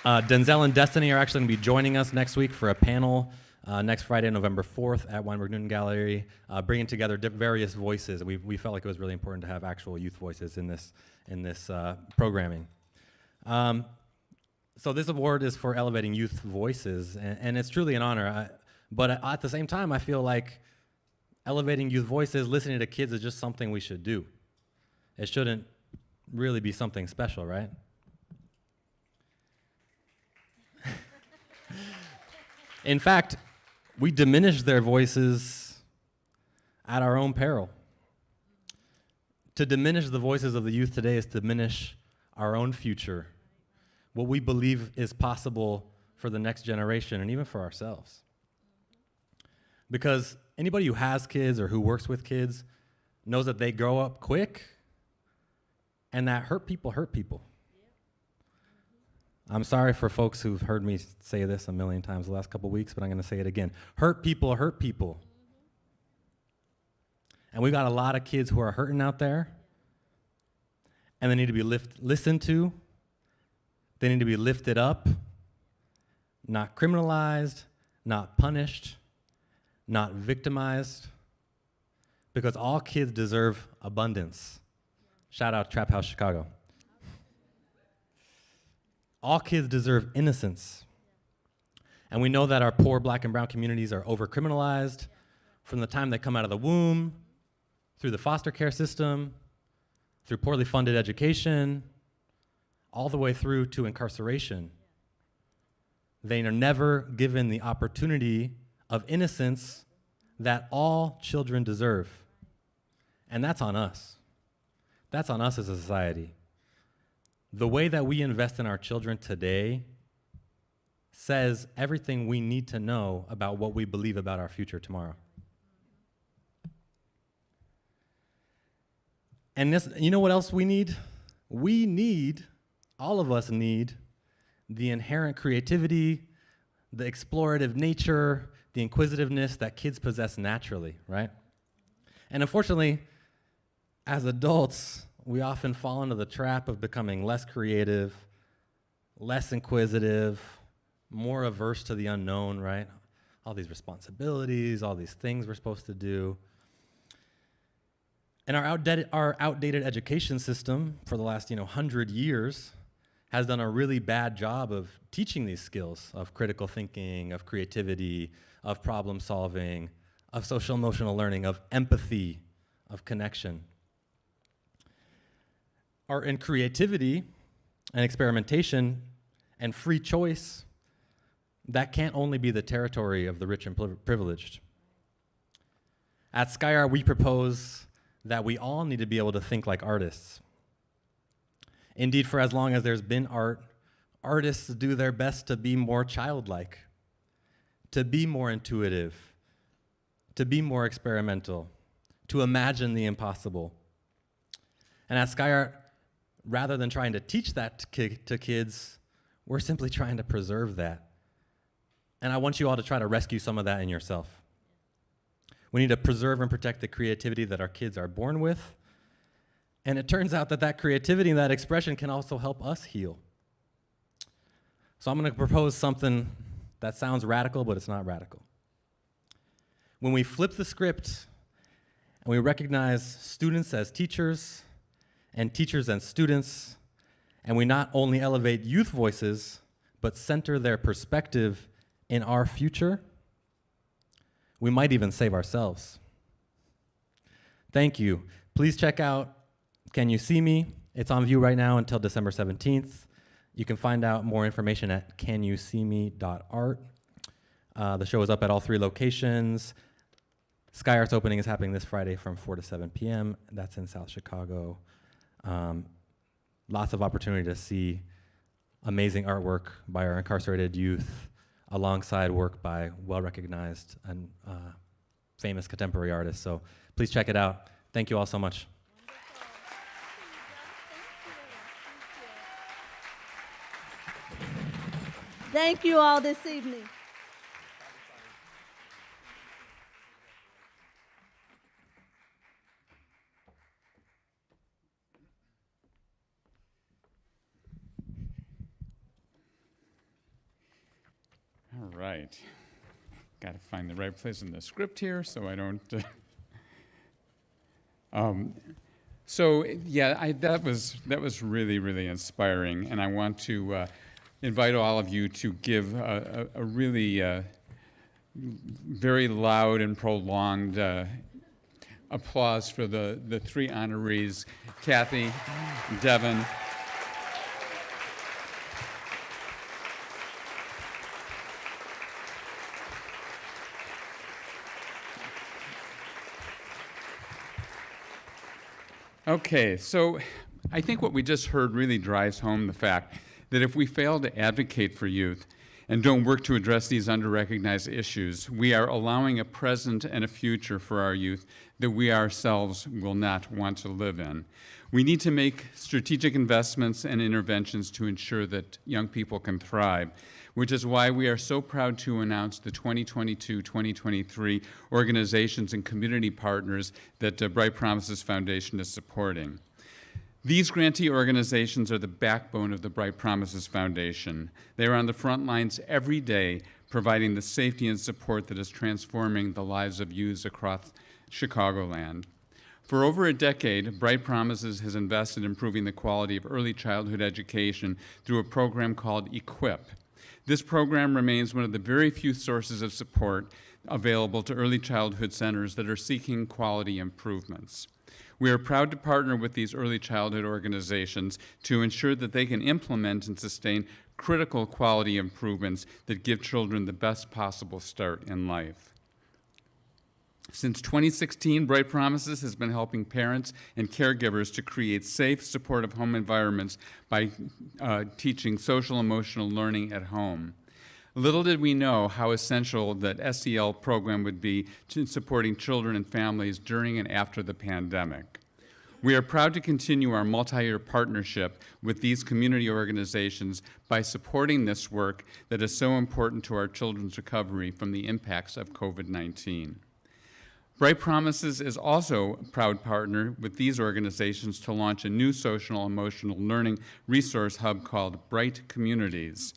Denzel and Destiny are actually going to be joining us next week for a panel next Friday, November 4th at Weinberg Newton Gallery, bringing together various voices. We felt like it was really important to have actual youth voices in this programming. So this award is for elevating youth voices, and it's truly an honor. But at the same time, I feel like elevating youth voices, listening to kids is just something we should do. It shouldn't really be something special, right? In fact, we diminish their voices at our own peril. To diminish the voices of the youth today is to diminish our own future, what we believe is possible for the next generation and even for ourselves. Because anybody who has kids or who works with kids knows that they grow up quick and that hurt people hurt people. I'm sorry for folks who've heard me say this a million times the last couple weeks, but I'm going to say it again. Hurt people hurt people. And we got a lot of kids who are hurting out there, and they need to be listened to. They need to be lifted up, not criminalized, not punished, not victimized, because all kids deserve abundance. Shout out Trap House Chicago. All kids deserve innocence. And we know that our poor Black and brown communities are over-criminalized from the time they come out of the womb, through the foster care system, through poorly funded education, all the way through to incarceration. They are never given the opportunity of innocence that all children deserve. And that's on us. That's on us as a society. The way that we invest in our children today says everything we need to know about what we believe about our future tomorrow. And this, you know what else we need? We need, all of us need, the inherent creativity, the explorative nature, the inquisitiveness that kids possess naturally, right? And unfortunately, as adults, we often fall into the trap of becoming less creative, less inquisitive, more averse to the unknown, right? All these responsibilities, all these things we're supposed to do. And our outdated education system for the last 100 years has done a really bad job of teaching these skills of critical thinking, of creativity, of problem solving, of social emotional learning, of empathy, of connection. Art and creativity and experimentation and free choice, that can't only be the territory of the rich and privileged. At SkyArt, we propose that we all need to be able to think like artists. Indeed, for as long as there's been art, artists do their best to be more childlike, to be more intuitive, to be more experimental, to imagine the impossible. And at SkyArt, rather than trying to teach that to kids, we're simply trying to preserve that. And I want you all to try to rescue some of that in yourself. We need to preserve and protect the creativity that our kids are born with. And it turns out that that creativity and that expression can also help us heal. So I'm going to propose something that sounds radical, but it's not radical. When we flip the script and we recognize students as teachers and teachers as students, and we not only elevate youth voices, but center their perspective in our future, we might even save ourselves. Thank you. Please check out Can You See Me? It's on view right now until December 17th. You can find out more information at canyouseeme.art. The show is up at all 3 locations. Sky Arts opening is happening this Friday from 4 to 7 p.m. That's in South Chicago. Lots of opportunity to see amazing artwork by our incarcerated youth alongside work by well-recognized and famous contemporary artists. So please check it out. Thank you all so much. Thank you all this evening. All right. Got to find the right place in the script here so I don't. That was really, really inspiring, and I want to invite all of you to give a really very loud and prolonged applause for the 3 honorees, Kathy, Devin, Okay, so I think what we just heard really drives home the fact that if we fail to advocate for youth and don't work to address these under-recognized issues, we are allowing a present and a future for our youth that we ourselves will not want to live in. We need to make strategic investments and interventions to ensure that young people can thrive, which is why we are so proud to announce the 2022-2023 organizations and community partners that Bright Promises Foundation is supporting. These grantee organizations are the backbone of the Bright Promises Foundation. They are on the front lines every day, providing the safety and support that is transforming the lives of youths across Chicagoland. For over a decade, Bright Promises has invested in improving the quality of early childhood education through a program called EQUIP. This program remains one of the very few sources of support available to early childhood centers that are seeking quality improvements. We are proud to partner with these early childhood organizations to ensure that they can implement and sustain critical quality improvements that give children the best possible start in life. Since 2016, Bright Promises has been helping parents and caregivers to create safe, supportive home environments by teaching social emotional learning at home. Little did we know how essential that SEL program would be to supporting children and families during and after the pandemic. We are proud to continue our multi-year partnership with these community organizations by supporting this work that is so important to our children's recovery from the impacts of COVID-19. Bright Promises is also a proud partner with these organizations to launch a new social emotional learning resource hub called Bright Communities.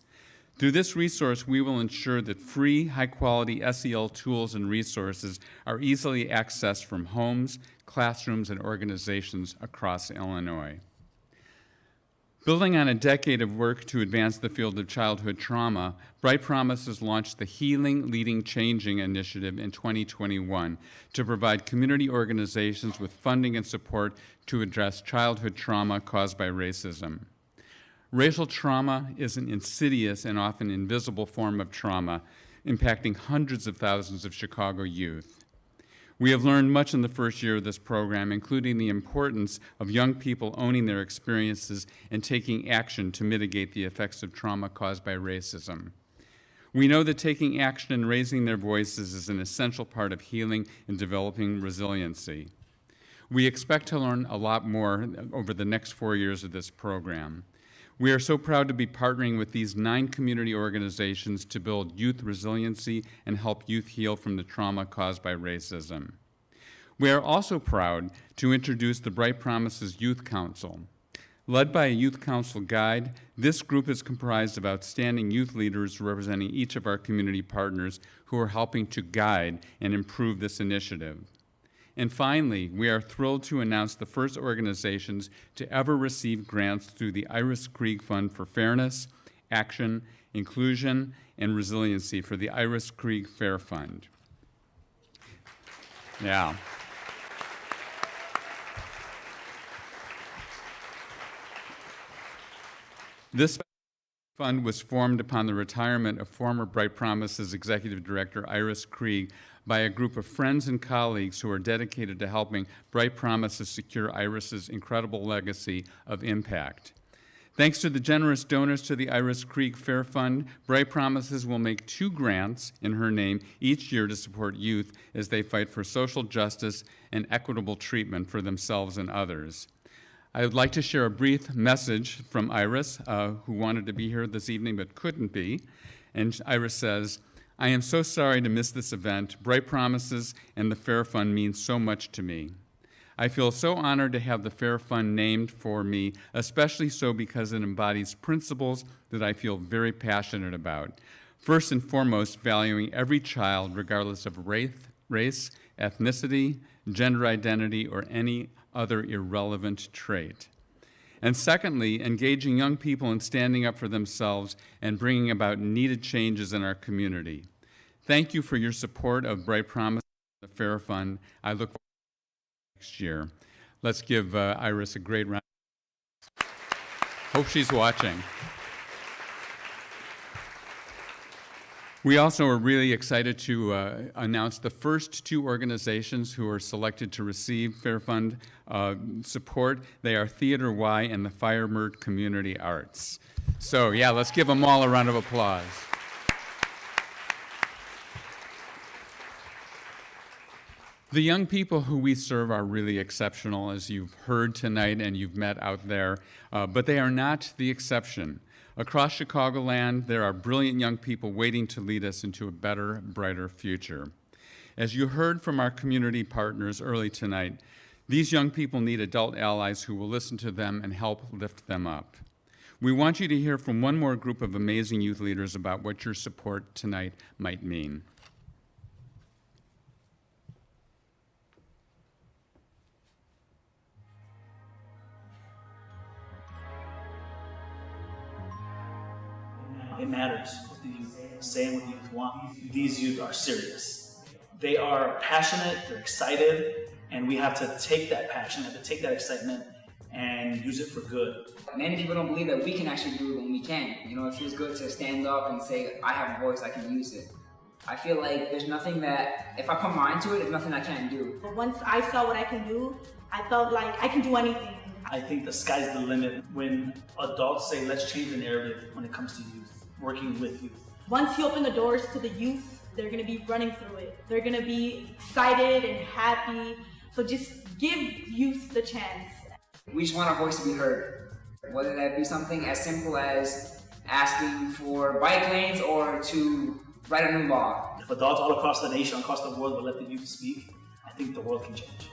Through this resource, we will ensure that free, high-quality SEL tools and resources are easily accessed from homes, classrooms, and organizations across Illinois. Building on a decade of work to advance the field of childhood trauma, Bright Promises launched the Healing, Leading, Changing initiative in 2021 to provide community organizations with funding and support to address childhood trauma caused by racism. Racial trauma is an insidious and often invisible form of trauma, impacting hundreds of thousands of Chicago youth. We have learned much in the first year of this program, including the importance of young people owning their experiences and taking action to mitigate the effects of trauma caused by racism. We know that taking action and raising their voices is an essential part of healing and developing resiliency. We expect to learn a lot more over the next 4 years of this program. We are so proud to be partnering with these 9 community organizations to build youth resiliency and help youth heal from the trauma caused by racism. We are also proud to introduce the Bright Promises Youth Council. Led by a youth council guide, this group is comprised of outstanding youth leaders representing each of our community partners who are helping to guide and improve this initiative. And finally, we are thrilled to announce the first organizations to ever receive grants through the Iris Krieg Fund for Fairness, Action, Inclusion, and Resiliency for the Iris Krieg Fair Fund. Yeah. This fund was formed upon the retirement of former Bright Promises Executive Director Iris Krieg by a group of friends and colleagues who are dedicated to helping Bright Promises secure Iris's incredible legacy of impact. Thanks to the generous donors to the Iris Krieg Fair Fund, Bright Promises will make 2 grants in her name each year to support youth as they fight for social justice and equitable treatment for themselves and others. I would like to share a brief message from Iris, who wanted to be here this evening but couldn't be. And Iris says, "I am so sorry to miss this event. Bright Promises and the Fair Fund mean so much to me. I feel so honored to have the Fair Fund named for me, especially so because it embodies principles that I feel very passionate about. First and foremost, valuing every child regardless of race, ethnicity, gender identity, or any other irrelevant trait. And secondly, engaging young people in standing up for themselves and bringing about needed changes in our community. Thank you for your support of Bright Promise and the Fair Fund. I look forward to next year." Let's give Iris a great round. Hope she's watching. We also are really excited to announce the first 2 organizations who are selected to receive Fair Fund support. They are Theater Y and the Firemert Community Arts. So yeah, let's give them all a round of applause. The young people who we serve are really exceptional, as you've heard tonight and you've met out there, but they are not the exception. Across Chicagoland, there are brilliant young people waiting to lead us into a better, brighter future. As you heard from our community partners early tonight, these young people need adult allies who will listen to them and help lift them up. We want you to hear from one more group of amazing youth leaders about what your support tonight might mean. It matters what the youth say and what the youth want. These youth are serious. They are passionate, they're excited, and we have to take that passion, have to take that excitement and use it for good. Many people don't believe that we can actually do it when we can. You know, it feels good to stand up and say, I have a voice, I can use it. I feel like there's nothing that, if I put my mind to it, there's nothing I can't do. But once I saw what I can do, I felt like I can do anything. I think the sky's the limit when adults say, let's change the narrative when it comes to youth, working with youth. Once you open the doors to the youth, they're gonna be running through it. They're gonna be excited and happy. So just give youth the chance. We just want our voice to be heard. Whether that be something as simple as asking for bike lanes or to write a new law. If adults all across the nation, across the world will let the youth speak, I think the world can change.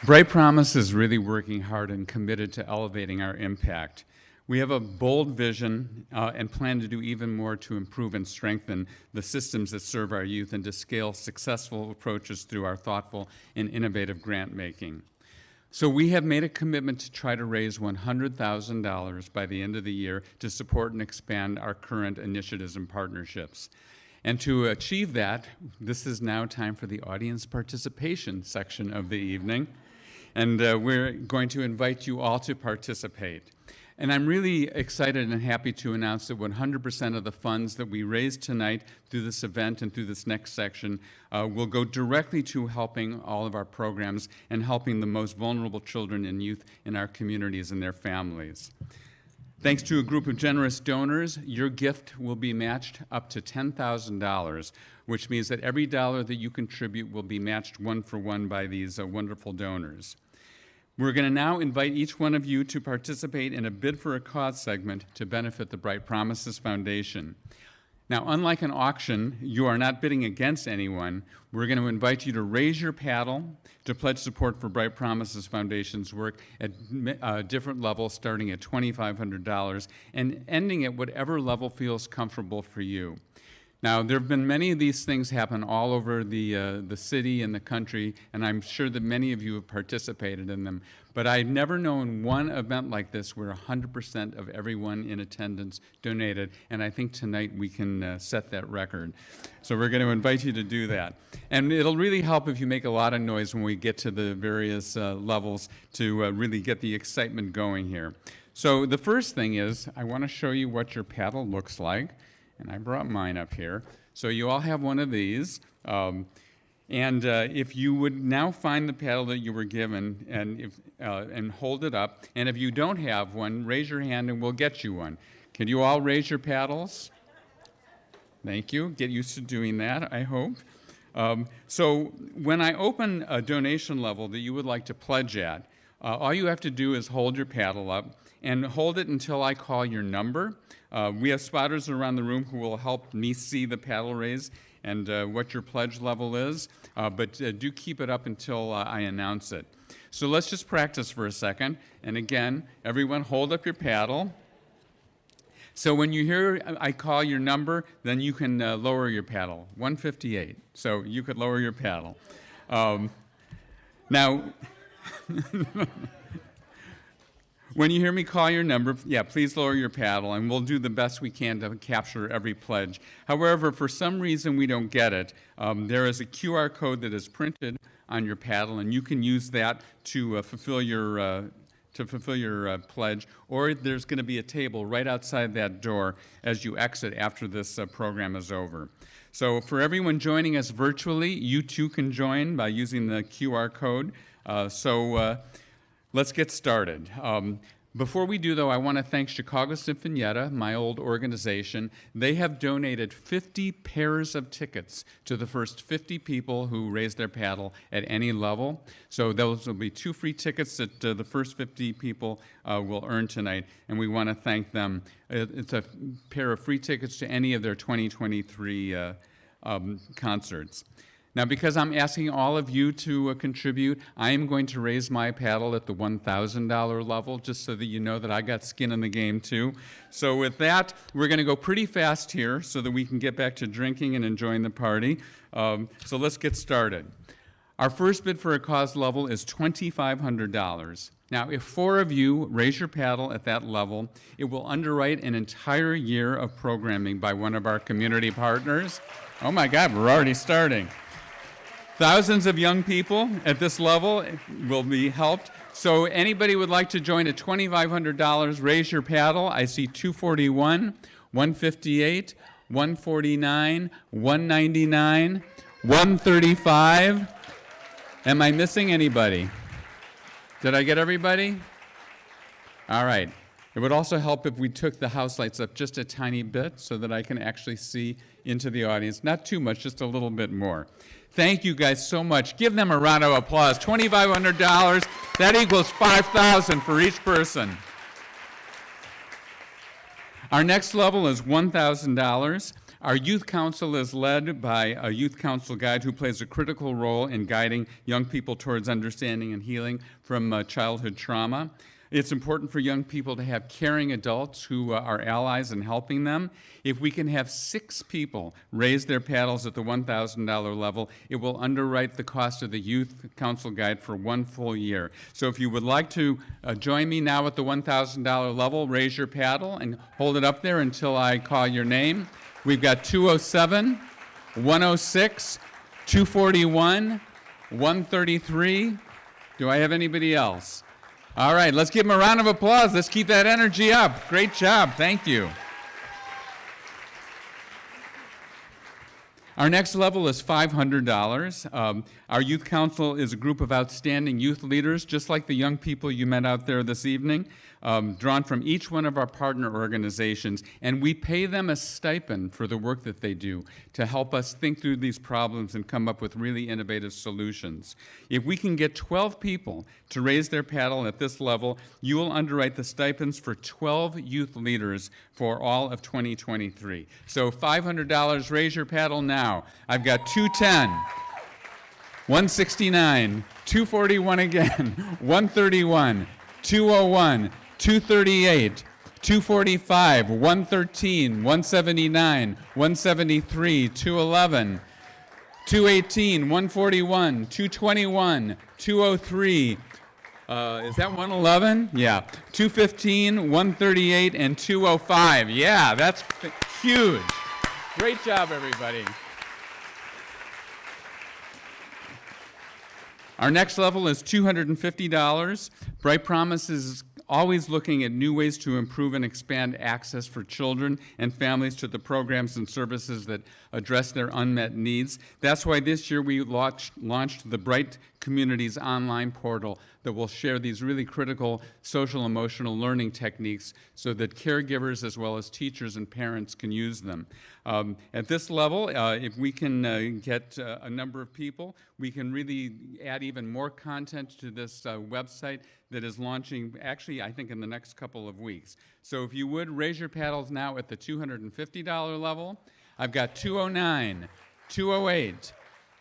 Bright Promise is really working hard and committed to elevating our impact. We have a bold vision and plan to do even more to improve and strengthen the systems that serve our youth and to scale successful approaches through our thoughtful and innovative grant making. So we have made a commitment to try to raise $100,000 by the end of the year to support and expand our current initiatives and partnerships. And to achieve that, this is now time for the audience participation section of the evening. And we're going to invite you all to participate. And I'm really excited and happy to announce that 100% of the funds that we raise tonight through this event and through this next section will go directly to helping all of our programs and helping the most vulnerable children and youth in our communities and their families. Thanks to a group of generous donors, your gift will be matched up to $10,000, which means that every dollar that you contribute will be matched 1-for-1 by these wonderful donors. We're going to now invite each one of you to participate in a Bid for a Cause segment to benefit the Bright Promises Foundation. Now, unlike an auction, you are not bidding against anyone. We're going to invite you to raise your paddle to pledge support for Bright Promises Foundation's work at different levels, starting at $2,500 and ending at whatever level feels comfortable for you. Now, there have been many of these things happen all over the city and the country, and I'm sure that many of you have participated in them. But I've never known one event like this where 100% of everyone in attendance donated, and I think tonight we can set that record. So we're going to invite you to do that. And it'll really help if you make a lot of noise when we get to the various levels to really get the excitement going here. So the first thing is I want to show you what your paddle looks like. And I brought mine up here. So you all have one of these. If you would now find the paddle that you were given and hold it up, and if you don't have one, raise your hand and we'll get you one. Can you all raise your paddles? Thank you. Get used to doing that, I hope. So when I open a donation level that you would like to pledge at, all you have to do is hold your paddle up and hold it until I call your number. We have spotters around the room who will help me see the paddle raise and what your pledge level is, but do keep it up until I announce it. So let's just practice for a second. And again, everyone hold up your paddle. So when you hear I call your number, then you can lower your paddle, 158. So you could lower your paddle. Now, when you hear me call your number, yeah, please lower your paddle, and we'll do the best we can to capture every pledge. However, if for some reason we don't get it, there is a QR code that is printed on your paddle, and you can use that to fulfill your pledge, or there's going to be a table right outside that door as you exit after this program is over. So for everyone joining us virtually, you too can join by using the QR code. Let's get started. Before we do, though, I want to thank Chicago Sinfonietta, my old organization. They have donated 50 pairs of tickets to the first 50 people who raise their paddle at any level. So those will be 2 free tickets that the first 50 people will earn tonight, and we want to thank them. It's a pair of free tickets to any of their 2023 concerts. Now, because I'm asking all of you to contribute, I am going to raise my paddle at the $1,000 level, just so that you know that I got skin in the game too. So with that, we're going to go pretty fast here so that we can get back to drinking and enjoying the party. So let's get started. Our first bid for a cause level is $2,500. Now, if 4 of you raise your paddle at that level, it will underwrite an entire year of programming by one of our community partners. Oh my God, we're already starting. Thousands of young people at this level will be helped. So anybody would like to join at $2,500, raise your paddle. I see 241, 158, 149, 199, 135. Am I missing anybody? Did I get everybody? All right. It would also help if we took the house lights up just a tiny bit so that I can actually see into the audience. Not too much, just a little bit more. Thank you guys so much. Give them a round of applause. $2,500, that equals $5,000 for each person. Our next level is $1,000. Our youth council is led by a youth council guide who plays a critical role in guiding young people towards understanding and healing from childhood trauma. It's important for young people to have caring adults who are allies in helping them. If we can have 6 people raise their paddles at the $1,000 level, it will underwrite the cost of the Youth Council Guide for 1 full year. So if you would like to join me now at the $1,000 level, raise your paddle and hold it up there until I call your name. We've got 207, 106, 241, 133. Do I have anybody else? All right, let's give them a round of applause. Let's keep that energy up. Great job. Thank you. Our next level is $500. Our youth council is a group of outstanding youth leaders, just like the young people you met out there this evening, drawn from each one of our partner organizations, and we pay them a stipend for the work that they do to help us think through these problems and come up with really innovative solutions. If we can get 12 people to raise their paddle at this level, you will underwrite the stipends for 12 youth leaders for all of 2023. So $500, raise your paddle now. I've got 210, 169, 241 again, 131, 201, 238, 245, 113, 179, 173, 211, 218, 141, 221, 203, is that 111? Yeah. 215, 138, and 205. Yeah, that's huge. Great job, everybody. Our next level is $250. Bright Promise is always looking at new ways to improve and expand access for children and families to the programs and services that address their unmet needs. That's why this year we launched the Bright Communities online portal that will share these really critical social emotional learning techniques so that caregivers as well as teachers and parents can use them. At this level, if we can get a number of people, we can really add even more content to this website that is launching actually I think in the next couple of weeks. So if you would raise your paddles now at the $250 level. I've got 209, 208,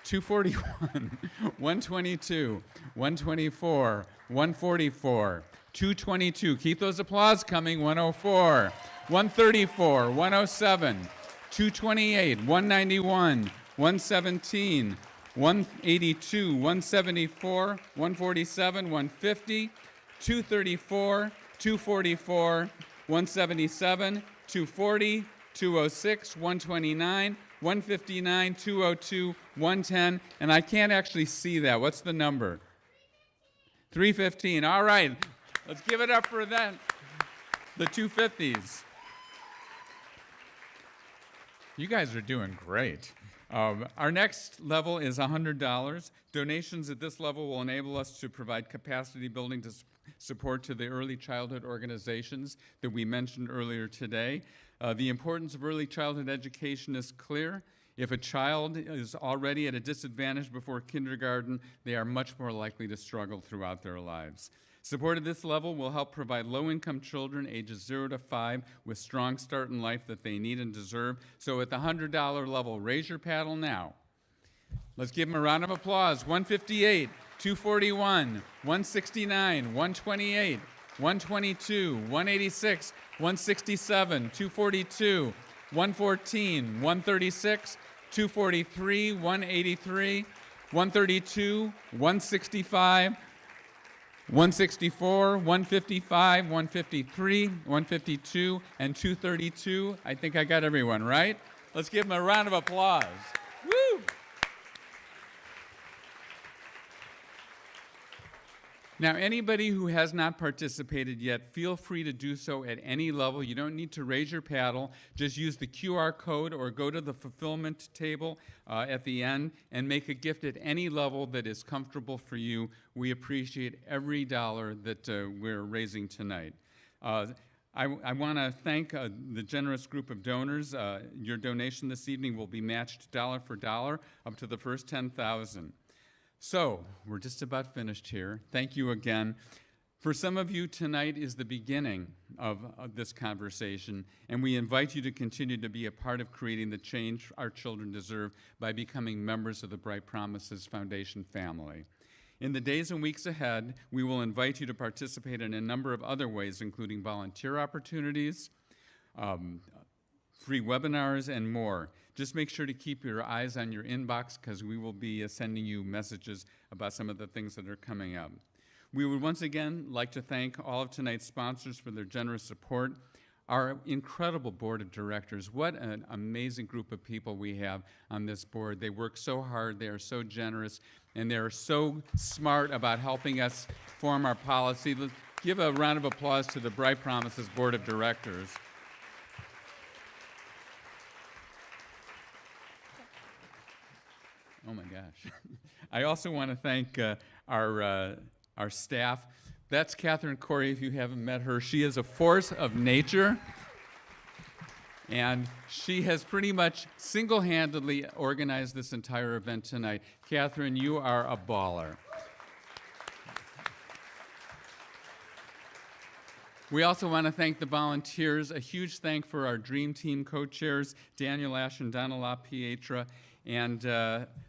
241, 122, 124, 144, 222. Keep those applause coming. 104, 134, 107, 228, 191, 117, 182, 174, 147, 150, 234, 244, 177, 240, 206, 129, 159, 202, 110, and I can't actually see that. What's the number? 315. All right, let's give it up for that. The 250s. You guys are doing great. Our next level is $100. Donations at this level will enable us to provide capacity building to support to the early childhood organizations that we mentioned earlier today. The importance of early childhood education is clear. If a child is already at a disadvantage before kindergarten, they are much more likely to struggle throughout their lives. Support at this level will help provide low-income children ages 0 to 5 with strong start in life that they need and deserve. So at the $100 level, raise your paddle now. Let's give them a round of applause. 158, 241, 169, 128, 122, 186, 167, 242, 114, 136, 243, 183, 132, 165, 164, 155, 153, 152, and 232. I think I got everyone, right? Let's give them a round of applause. Woo! Now, anybody who has not participated yet, feel free to do so at any level. You don't need to raise your paddle. Just use the QR code or go to the fulfillment table at the end and make a gift at any level that is comfortable for you. We appreciate every dollar that we're raising tonight. I want to thank the generous group of donors. Your donation this evening will be matched dollar for dollar up to the first 10,000. So, we're just about finished here. Thank you again. For some of you, tonight is the beginning of this conversation, and we invite you to continue to be a part of creating the change our children deserve by becoming members of the Bright Promises Foundation family. In the days and weeks ahead, we will invite you to participate in a number of other ways, including volunteer opportunities, free webinars, and more. Just make sure to keep your eyes on your inbox because we will be sending you messages about some of the things that are coming up. We would once again like to thank all of tonight's sponsors for their generous support. Our incredible board of directors, what an amazing group of people we have on this board. They work so hard, they are so generous, and they are so smart about helping us form our policy. Let's give a round of applause to the Bright Promises board of directors. Oh my gosh. I also want to thank our staff. That's Catherine Corey, if you haven't met her. She is a force of nature. And she has pretty much single-handedly organized this entire event tonight. Catherine, you are a baller. We also want to thank the volunteers. A huge thank for our Dream Team co-chairs, Daniel Ash and Donna LaPietra. And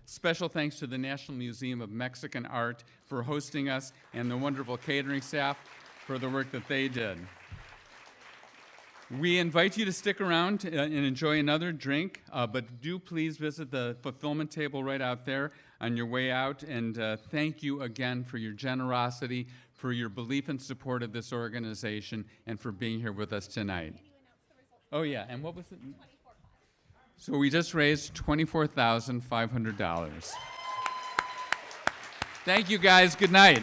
special thanks to the National Museum of Mexican Art for hosting us, and the wonderful catering staff for the work that they did. We invite you to stick around and enjoy another drink, but do please visit the fulfillment table right out there on your way out. And thank you again for your generosity, for your belief and support of this organization, and for being here with us tonight. Oh yeah, and what was it? So we just raised $24,500. Thank you guys, good night.